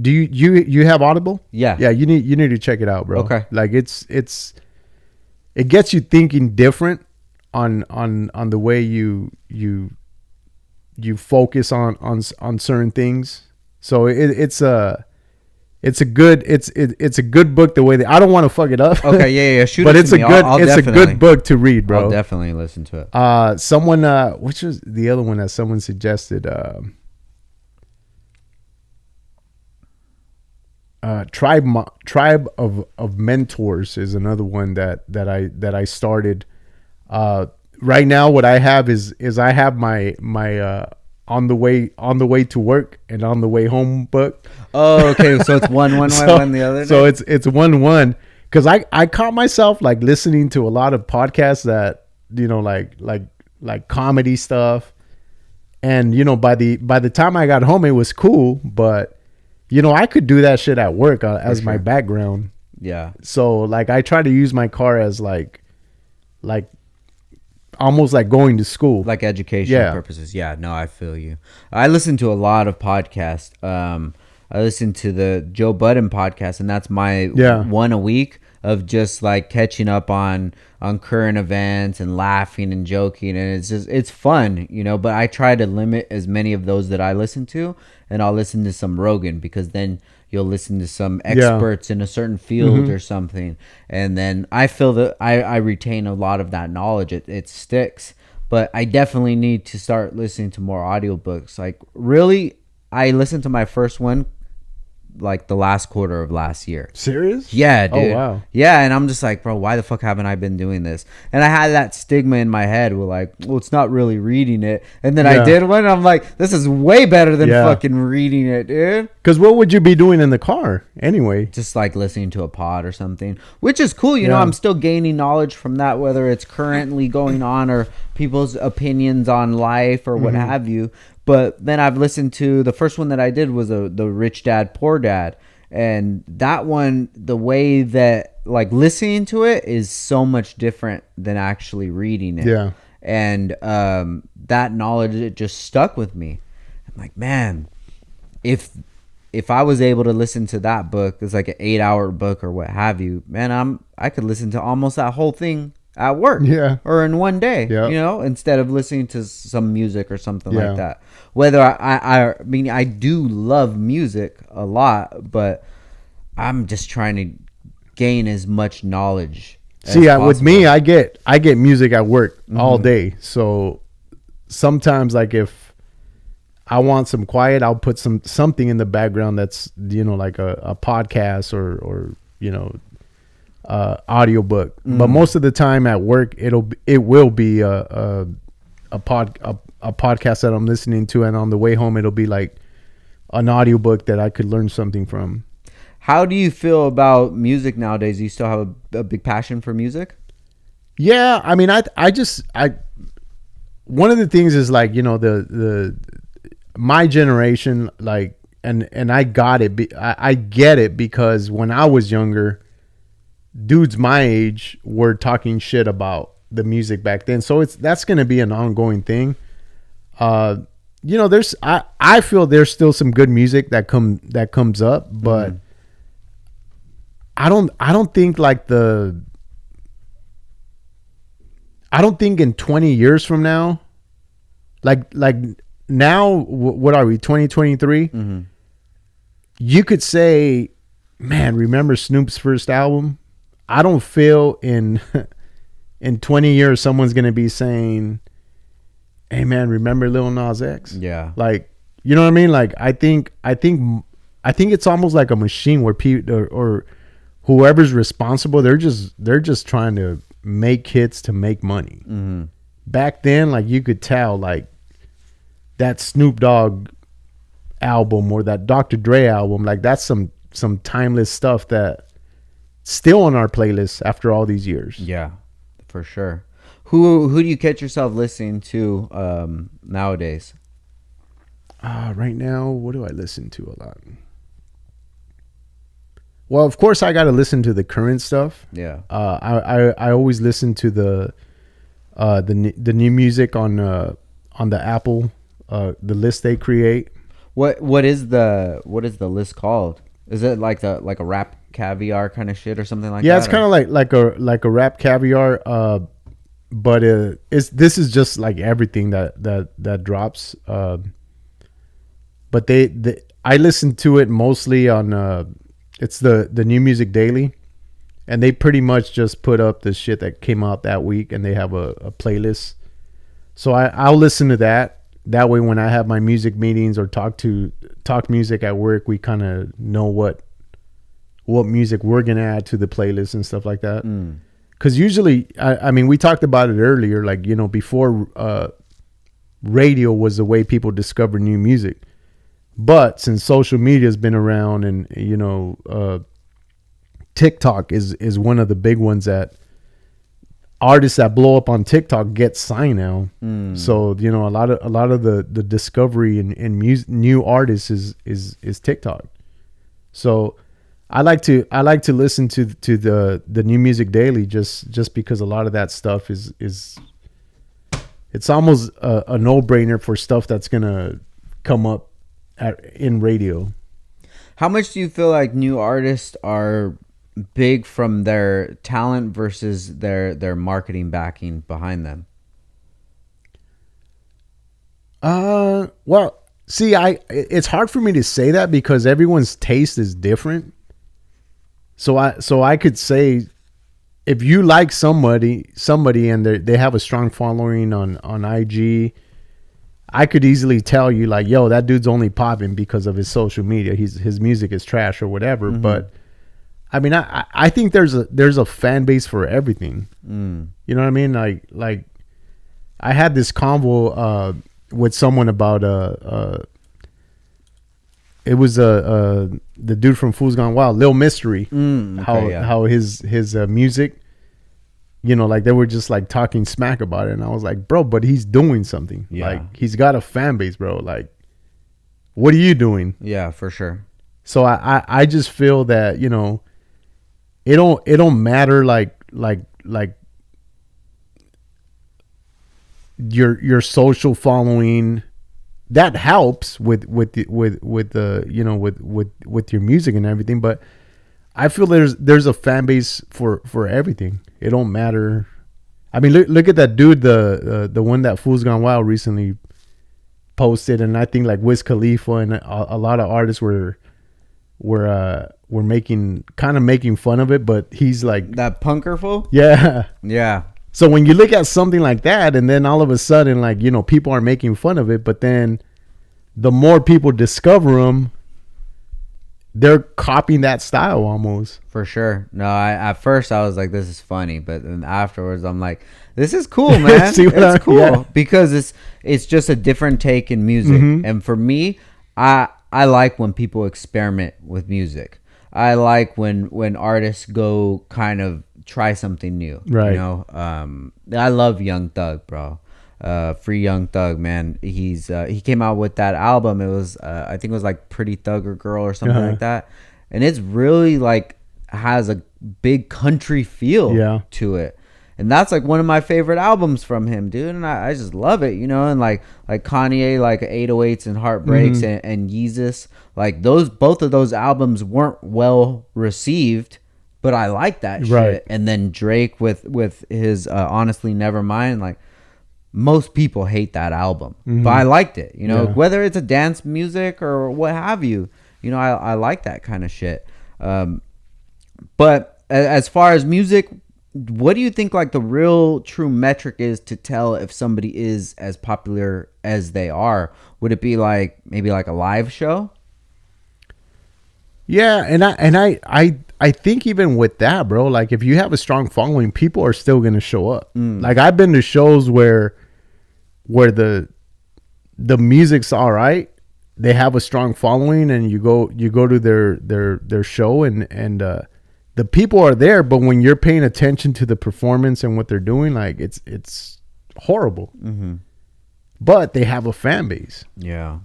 Do you have Audible? Yeah. Yeah. You need to check it out, bro. Okay. Like it gets you thinking different on the way you focus on certain things. So it's a good book. The way that, I don't want to fuck it up. Okay, yeah. Shoot but it it's to a me. good I'll it's a good book to read, bro. I'll definitely listen to it. Someone which was the other one that someone suggested? Tribe of Mentors is another one that I started. Right now, what I have is I have my on the way to work and on the way home book. Oh, okay. So it's one the other day? So it's one because I caught myself like listening to a lot of podcasts that, you know, like comedy stuff, and you know, by the time I got home, it was cool, but you know, I could do that shit at work as my background. Yeah. So like I try to use my car as like almost like going to school, like educational purposes. Yeah, no, I feel you. I listen to a lot of podcasts. I listen to the Joe Budden podcast, and that's my one a week of just like catching up on current events and laughing and joking, and it's fun, you know. But I try to limit as many of those that I listen to, and I'll listen to some Rogan, because then you'll listen to some experts in a certain field or something. And then I feel that I retain a lot of that knowledge. It sticks. But I definitely need to start listening to more audiobooks. Like, really, I listened to my first one like the last quarter of last year. Serious? Yeah, dude. Oh, wow. Yeah, and I'm just like, bro, why the fuck haven't I been doing this? And I had that stigma in my head with like, well, it's not really reading it. And then I did one, and I'm like, this is way better than fucking reading it, dude. Because what would you be doing in the car anyway? Just like listening to a pod or something, which is cool. You know, I'm still gaining knowledge from that, whether it's currently going on or people's opinions on life or what have you. But then I've listened to, the first one that I did was the Rich Dad, Poor Dad. And that one, the way that like listening to it is so much different than actually reading it. Yeah. And that knowledge, it just stuck with me. I'm like, man, if I was able to listen to that book, it's like an 8-hour book or what have you, man, I could listen to almost that whole thing at work or in one day, you know, instead of listening to some music or something like that. Whether I mean, I do love music a lot, but I'm just trying to gain as much knowledge See, as with possible. me, I get music at work all Mhm. day. So sometimes, like if I want some quiet, I'll put something in the background that's like a podcast or audiobook. But Mm. most of the time at work, it will be a podcast that I'm listening to, and on the way home, it'll be like an audiobook that I could learn something from. How do you feel about music nowadays? Do you still have a big passion for music? Yeah, I mean, I one of the things is like the my generation, like, and I got it. I get it because when I was younger, dudes my age were talking shit about the music back then. So that's going to be an ongoing thing. Uh, there's I feel there's still some good music that comes up, Mm-hmm. but I don't think I don't think in 20 years from now, like now, what are we, 2023? Mm-hmm. You could say, man, remember Snoop's first album? I don't feel in in 20 years someone's gonna be saying, hey man, remember Lil Nas X? Yeah. Like, you know what I mean? Like, I think it's almost like a machine where people or whoever's responsible, they're just trying to make hits to make money. Mm-hmm. Back then, like, you could tell, like, that Snoop Dogg album or that Dr. Dre album, like, that's some timeless stuff that still on our playlist after all these years. Yeah, for sure. Who do you catch yourself listening to nowadays? Right now, what do I listen to a lot? Well, of course, I got to listen to the current stuff. Yeah. I always listen to the new music on the Apple the list they create. What is the list called? Is it like a rap caviar kind of shit or something like Yeah, that? it's kind of like a rap caviar. But this is just like everything that drops. But I listen to it mostly on it's the New Music Daily, and they pretty much just put up the shit that came out that week, and they have a playlist. So I'll listen to that. That way, when I have my music meetings or talk music at work, we kind of know what music we're gonna add to the playlist and stuff like that. Mm. Because usually, I mean, we talked about it earlier, like, before radio was the way people discover new music. But since social media has been around, and TikTok is one of the big ones that artists that blow up on TikTok get signed now. Mm. So a lot of the discovery in new artists is TikTok. So I like to listen to the New Music Daily just because a lot of that stuff is it's almost a no-brainer for stuff that's gonna come up in radio. How much do you feel like new artists are big from their talent versus their marketing backing behind them? Well, see, it's hard for me to say that because everyone's taste is different. So I could say, if you like somebody and they have a strong following on IG, I could easily tell you, like, yo, that dude's only popping because of his social media. His music is trash or whatever. Mm-hmm. But I mean, I think there's a fan base for everything. Mm. You know what I mean? Like I had this convo with someone about it was the dude from Fools Gone Wild, Lil Mystery. How his music, like, they were just like talking smack about it, and I was like, bro, but he's doing something. Yeah. Like, he's got a fan base, bro. Like, what are you doing? Yeah, for sure. So I just feel that it don't matter like your social following. That helps with your music and everything, but I feel there's a fan base for everything. It don't matter. I mean, look at that dude, the one that Fools Gone Wild recently posted, and I think like Wiz Khalifa and a lot of artists were we're making fun of it, but he's like That punker fool? yeah. Yeah. So when you look at something like that, and then all of a sudden, like, you know, people are making fun of it, but then the more people discover them, they're copying that style almost. For sure. No, at first I was like, this is funny, but then afterwards I'm like, this is cool, man. It's cool yeah. because it's just a different take in music. Mhm. And for me, I like when people experiment with music. I like when artists go kind of try something new. Right. You know, I love Young Thug, bro. Free Young Thug, man. He came out with that album. It was I think it was like Pretty Thug or Girl or something like that, and it's really like has a big country feel to it, and that's like one of my favorite albums from him, dude. And I just love it, you know. And like Kanye, like 808s and Heartbreaks and Yeezus, like both of those albums weren't well received, but I like that shit. And then Drake with his Honestly Nevermind, like. Most people hate that album, but I liked it, you know, whether it's a dance music or what have you, you know, I like that kind of shit. But as far as music, what do you think like the real true metric is to tell if somebody is as popular as they are? Would it be like maybe like a live show? Yeah, and I think even with that, bro, like if you have a strong following, people are still gonna show up. Like I've been to shows where the music's all right, they have a strong following, and you go to their show, and the people are there, but when you're paying attention to the performance and what they're doing, like it's horrible. But they have a fan base. Yeah.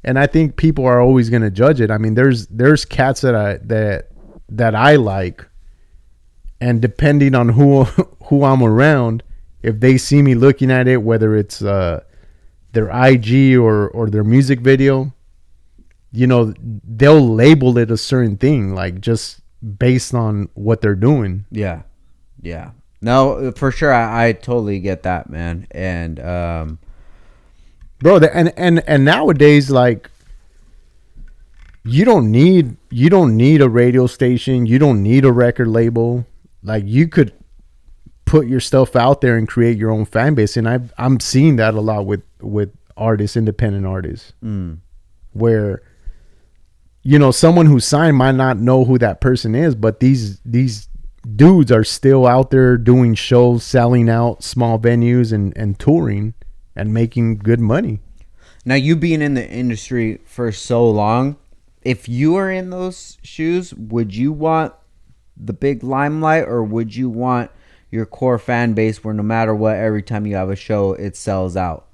And I think people are always going to judge it. I mean, there's cats that I like, and depending on who I'm around, if they see me looking at it, whether it's their IG or their music video, you know, they'll label it a certain thing, like just based on what they're doing. Yeah. Yeah. No, for sure. I totally get that, man. And bro, and nowadays, like, you don't need a radio station, you don't need a record label. Like, you could put your stuff out there and create your own fan base, and I'm seeing that a lot with artists, independent artists, where, you know, someone who's signed might not know who that person is, but these dudes are still out there doing shows, selling out small venues and touring and making good money. Now, you being in the industry for so long, if you were in those shoes, would you want the big limelight, or would you want your core fan base where no matter what, every time you have a show, it sells out?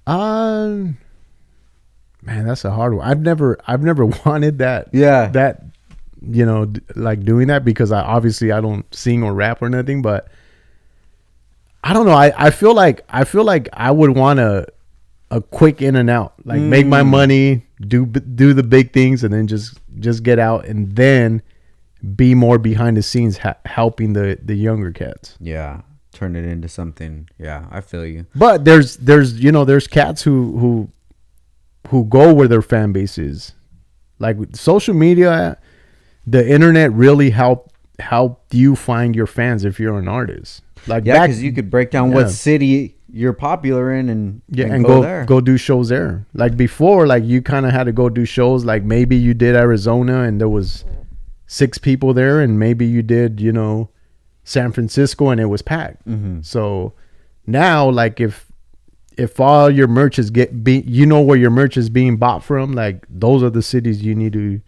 Man, that's a hard one. I've never wanted that. Yeah. That, you know, like doing that, because I don't sing or rap or nothing, but I don't know. I feel like I would want a quick in and out, like make my money, do the big things, and then just get out, and then be more behind the scenes, helping the younger cats. Yeah, turn it into something. Yeah, I feel you. But there's cats who go where their fan base is. Like social media, the internet really helped you find your fans if you're an artist. Like, yeah, because you could break down what city you're popular in and go there. Go do shows there. Like before, like you kind of had to go do shows. Like maybe you did Arizona and there was 6 people there, and maybe you did, you know, San Francisco and it was packed. So now, like if all your merch is you know where your merch is being bought from, like those are the cities you need to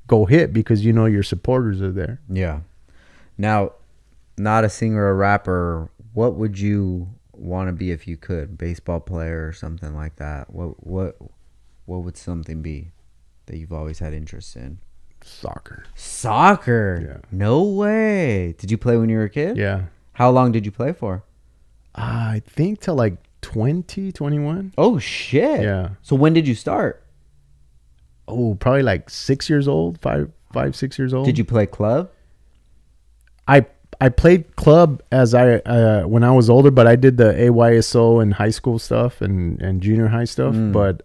go hit, because you know your supporters are there. Yeah. Now, not a singer or rapper, what would you want to be if you could? Baseball player or something like that? What would something be that you've always had interest in? Soccer. Yeah. No way. Did you play when you were a kid? Yeah. How long did you play for? I think till like 20, 21. Oh shit. Yeah. So when did you start? Oh, probably like 6 years old, 6 years old. Did you play club? I played club as when I was older, but I did the AYSO and high school stuff and junior high stuff. But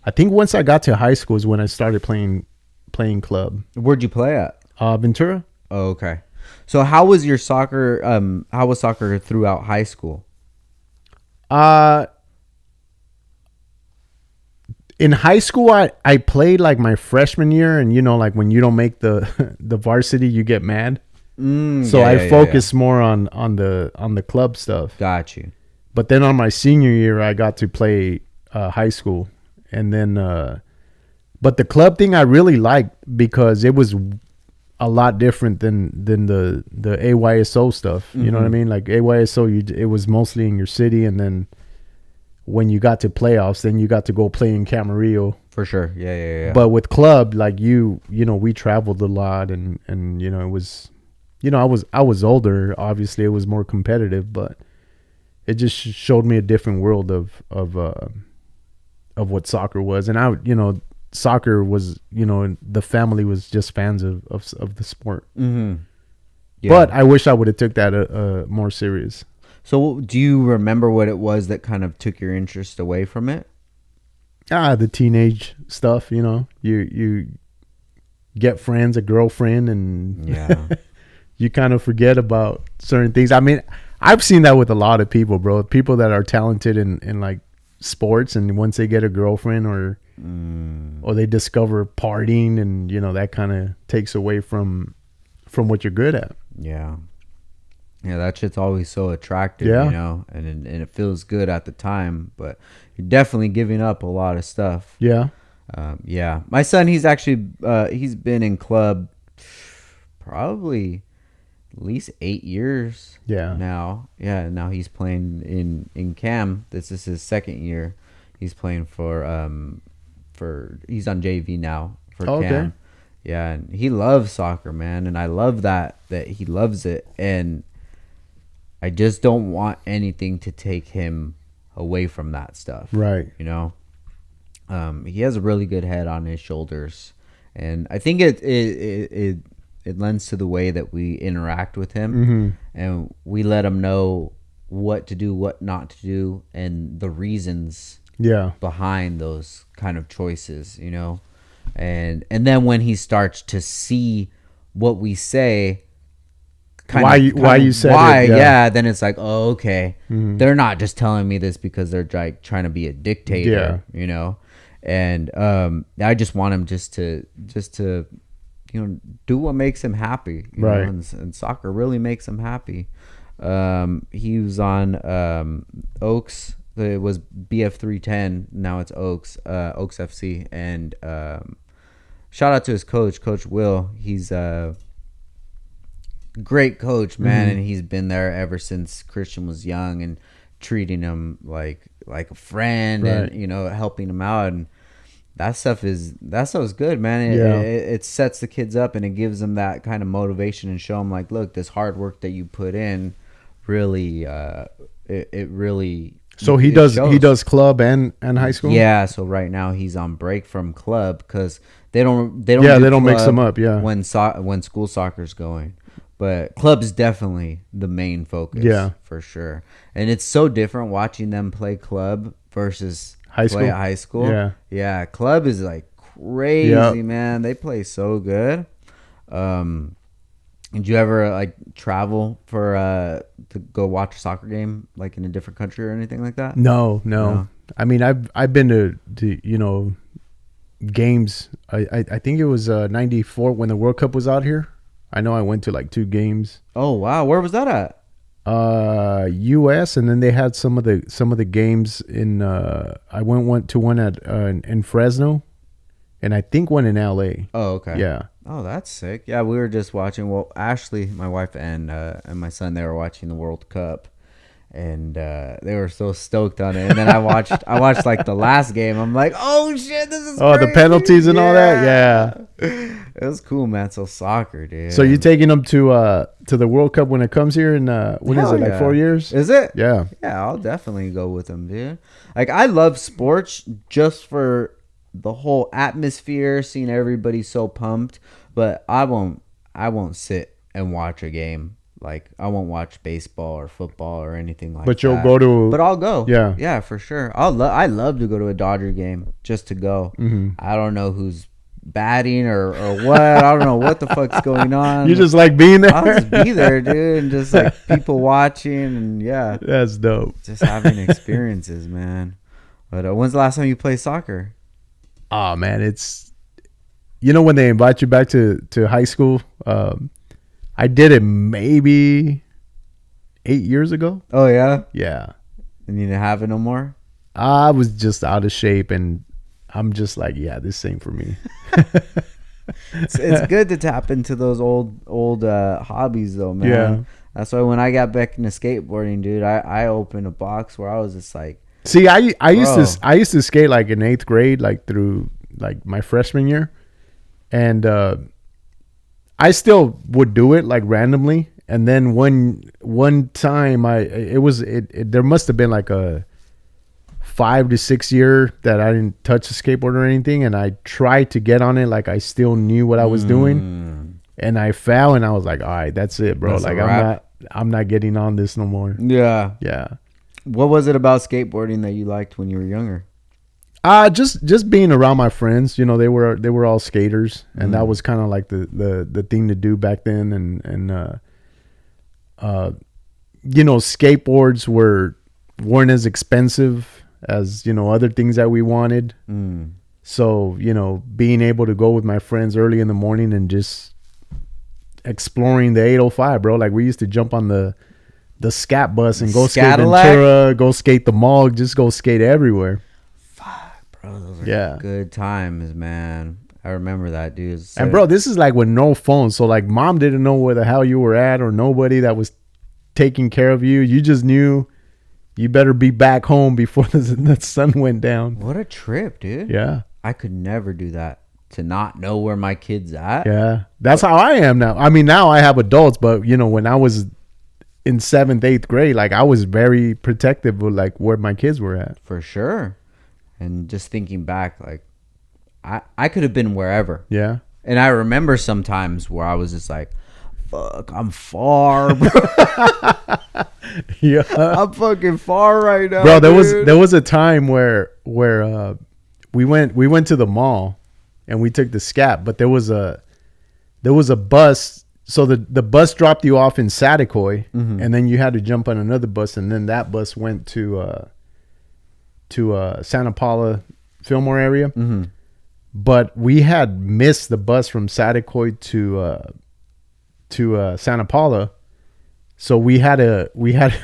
I think once I got to high school is when I started playing club. Where'd you play at? Ventura. Oh, okay. So how was your soccer? How was soccer throughout high school? Uh in high school I played like my freshman year, and like when you don't make the the varsity you get mad. So Yeah, I focused more on the club stuff. Got you. But then on my senior year I got to play high school, and then but the club thing I really liked because it was a lot different than the AYSO stuff. You know what I mean? Like AYSO, it was mostly in your city, and then when you got to playoffs, then you got to go play in Camarillo. For sure. Yeah. But with club, like we traveled a lot, and it was, I was older. Obviously, it was more competitive, but it just showed me a different world of what soccer was. And soccer was, the family was just fans of the sport. Mm-hmm. Yeah. But I wish I would have took that more serious. So do you remember what it was that kind of took your interest away from it? The teenage stuff, you get friends, a girlfriend, and Yeah. you kind of forget about certain things. I mean, I've seen that with a lot of people, bro. People that are talented in like sports, and once they get a girlfriend or they discover partying, and that kind of takes away from what you're good at. Yeah. Yeah, that shit's always so attractive, Yeah. and it feels good at the time, but you're definitely giving up a lot of stuff. Yeah. Yeah. My son, he's actually, he's been in club probably at least 8 years Yeah. now. Yeah, now he's playing in CAM. This is his second year. He's playing he's on JV now for CAM. Okay. Yeah, and he loves soccer, man, and I love that he loves it, and I just don't want anything to take him away from that stuff. Right. He has a really good head on his shoulders, and I think it lends to the way that we interact with him, and we let him know what to do, what not to do, and the reasons behind those kind of choices, and then when he starts to see what we say, why you said it, yeah, then it's like, oh, okay, they're not just telling me this because they're like trying to be a dictator, and I just want him just to do what makes him happy, right? And soccer really makes him happy. He was on Oaks. It was BF310. Now it's Oaks FC, and shout out to his coach Will. He's great coach, man, and he's been there ever since Christian was young, and treating him like a friend, right. And helping him out, and that stuff is good, man. It sets the kids up, and it gives them that kind of motivation, and show them like, look, this hard work that you put in really it really. So he does club and high school. Yeah, so right now he's on break from club because they don't mix them up. Yeah, when school soccer's going. But club's definitely the main focus. Yeah, for sure. And it's so different watching them play club versus play at high school. Yeah. Club is like crazy, man. They play so good. Did you ever like travel for to go watch a soccer game like in a different country or anything like that? No. I mean, I've been to games. I think it was 94 when the World Cup was out here. I know I went to like 2 games. Oh wow, where was that at? US, and then they had some of the games in. I went to one at in Fresno, and I think one in LA. Oh okay. Yeah. Oh, that's sick. Yeah, we were just watching. Well, Ashley, my wife, and my son, they were watching the World Cup, and they were so stoked on it. And then I watched like the last game. I'm like, oh shit, this is crazy. The penalties and all that. Yeah, it was cool, man. So soccer, dude. So you taking them to the World Cup when it comes here in when is it, like 4 years? Is it? Yeah. Yeah, I'll definitely go with them, dude. Like I love sports just for the whole atmosphere, seeing everybody so pumped. But I won't sit and watch a game Like I won't watch baseball or football or anything like that. But you'll go to. But I'll go. Yeah. Yeah, for sure. I love to go to a Dodger game just to go. Mm-hmm. I don't know who's batting or what. I don't know what the fuck's going on. You just like being there. I'll just be there, dude, and just like people watching, and yeah, That's dope. just having experiences, man. But when's the last time you played soccer? Oh man, it's when they invite you back to high school. I did it maybe 8 years ago. Oh yeah, Yeah, and you didn't have it no more. I was just out of shape, and I'm just like, yeah, this ain't for me. It's good to tap into those old hobbies though, man. Yeah. That's why when I got back into skateboarding, dude, I opened a box where I was just like, See, I used to skate like in 8th grade, like through like my freshman year, and I still would do it like randomly. And then one time there must have been like a 5 to 6 year that I didn't touch the skateboard or anything, and I tried to get on it like I still knew what I was doing, and I fell, and I was like, all right, that's it, bro. That's like I'm not getting on this no more. yeah. Yeah. What was it about skateboarding that you liked when you were younger? Just being around my friends, they were all skaters, and that was kind of like the thing to do back then, and skateboards weren't as expensive as other things that we wanted. So being able to go with my friends early in the morning and just exploring the 805, bro. Like we used to jump on the scat bus and go skate Ventura, go skate the mall, just go skate everywhere. Bro, those are good times, man. I remember that, dude. And bro, this is like with no phone, so like mom didn't know where the hell you were at, or nobody that was taking care of you. You just knew you better be back home before the sun went down. What a trip, dude. Yeah. I could never do that, to not know where my kid's at. Yeah. That's how I am now. I mean, now I have adults, but when I was in 7th, 8th grade, like I was very protective of like where my kids were at. For sure. And just thinking back, like I could have been wherever. Yeah. And I remember sometimes where I was just like, fuck, I'm far, bro. Yeah. I'm fucking far right now, bro. Dude. There was a time where we went to the mall and we took the scat, but there was a bus. So the bus dropped you off in Saticoy, and then you had to jump on another bus, and then that bus went to Santa Paula, Fillmore area. But we had missed the bus from Saticoy to Santa Paula, so we had to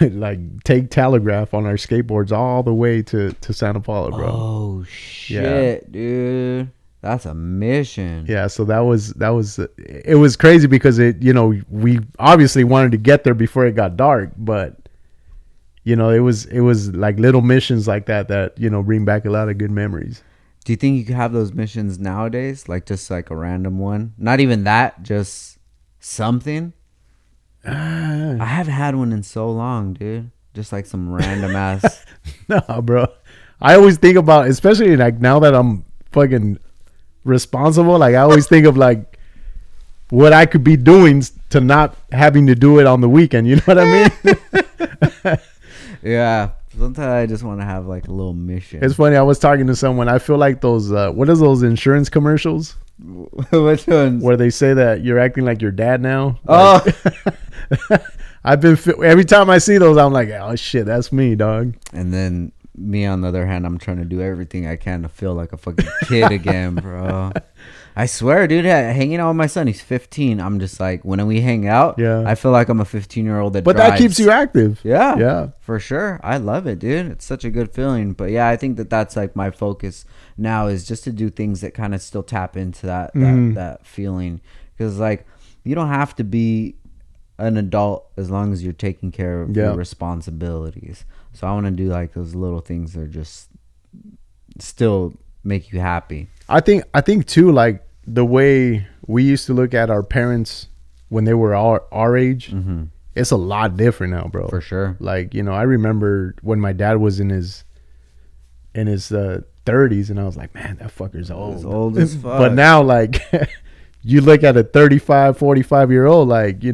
like take telegraph on our skateboards all the way to Santa Paula, bro. Oh shit, dude. That's a mission. Yeah, so that was it was crazy because we obviously wanted to get there before it got dark, but it was like little missions like that bring back a lot of good memories. Do you think you could have those missions nowadays? Like just like a random one? Not even that, just something? I haven't had one in so long, dude. Just like some random ass. No, bro. I always think about, especially like now that I'm fucking responsible, like I always think of like what I could be doing to not having to do it on the weekend. You know what I mean? Yeah. Sometimes I just want to have like a little mission. It's funny. I was talking to someone. I feel like those, what are those insurance commercials? Which ones? Where they say that you're acting like your dad now. Oh. Like, every time I see those, I'm like, oh shit, that's me, dog. And then me on the other hand, I'm trying to do everything I can to feel like a fucking kid again, bro. I swear, dude, hanging out with my son, he's 15. I'm just like, when we hang out, I feel like I'm a 15-year-old that But drives. that keeps you active. Yeah, for sure. I love it, dude. It's such a good feeling. But yeah, I think that's like my focus now, is just to do things that kind of still tap into that feeling. Because like, you don't have to be an adult as long as you're taking care of your responsibilities. So I want to do like those little things that are just still make you happy. I think too, like the way we used to look at our parents when they were our age, it's a lot different now, bro. For sure. Like, I remember when my dad was in his 30s, and I was like, man, that fucker's old. He's old as fuck. But now, like, you look at a 35, 45-year-old, like,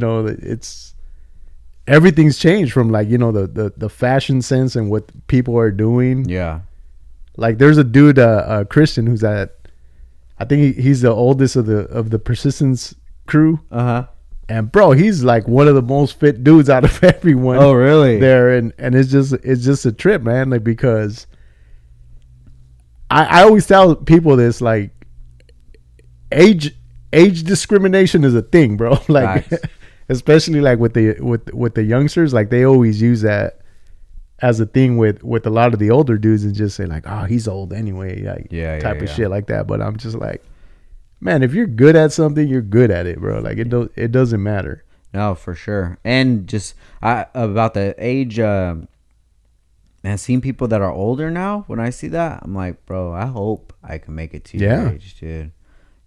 everything's changed from like, you know, the fashion sense and what people are doing. Yeah. Like there's a dude, Christian, who's I think he's the oldest of the Persistence crew. And bro, he's like one of the most fit dudes out of everyone. Oh, really? There, and it's just a trip, man. Like, because I always tell people this, like, age discrimination is a thing, bro. Like, nice. Especially like with the youngsters, like they always use that as a thing with a lot of the older dudes, and just say like, oh, he's old anyway, like type of shit like that. But I'm just like, man, if you're good at something, you're good at it, bro. Like it doesn't matter. No, for sure. And just about the age, man, seeing people that are older now, when I see that, I'm like, bro, I hope I can make it to your age, dude.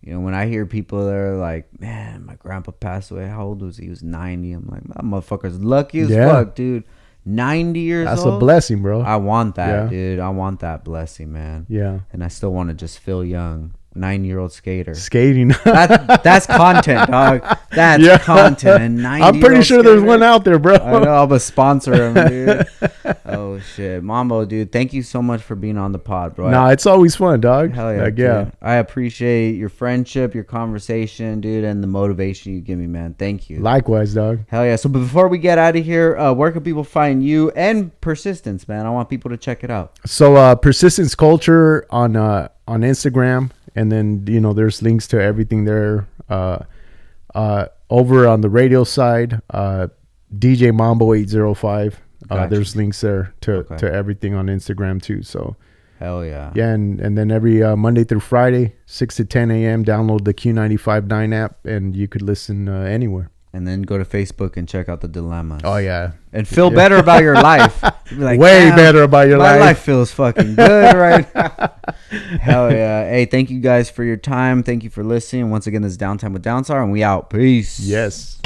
You know, when I hear people that are like, man, my grandpa passed away. How old was he? He was 90. I'm like, that motherfucker's lucky as fuck, dude. 90 years old. That's a blessing, bro. I want that, dude. I want that blessing, man. Yeah. And I still want to just feel young. 9-year-old skater skating. That's content, dog. That's content. I'm pretty sure there's one out there, bro. I know. I'm a sponsor him, dude. Oh shit, Mambo, dude. Thank you so much for being on the pod, bro. Nah, it's always fun, dog. Hell yeah, dude. I appreciate your friendship, your conversation, dude, and the motivation you give me, man. Thank you. Likewise, dog. Hell yeah. So before we get out of here, where can people find you and Persistence, man? I want people to check it out. So Persistence Culture on Instagram. And then, you know, there's links to everything there. Over on the radio side, DJ Mambo 805. There's links there to everything on Instagram too. So hell yeah. Yeah, and then every Monday through Friday, 6 to 10 a.m., download the Q95.9 app, and you could listen anywhere. And then go to Facebook and check out the dilemmas. Oh, yeah. And feel better about your life. Like, way better about your life. My life feels fucking good right now. Hell yeah. Hey, thank you guys for your time. Thank you for listening. Once again, this is Downtime with Downstar, and we out. Peace. Yes.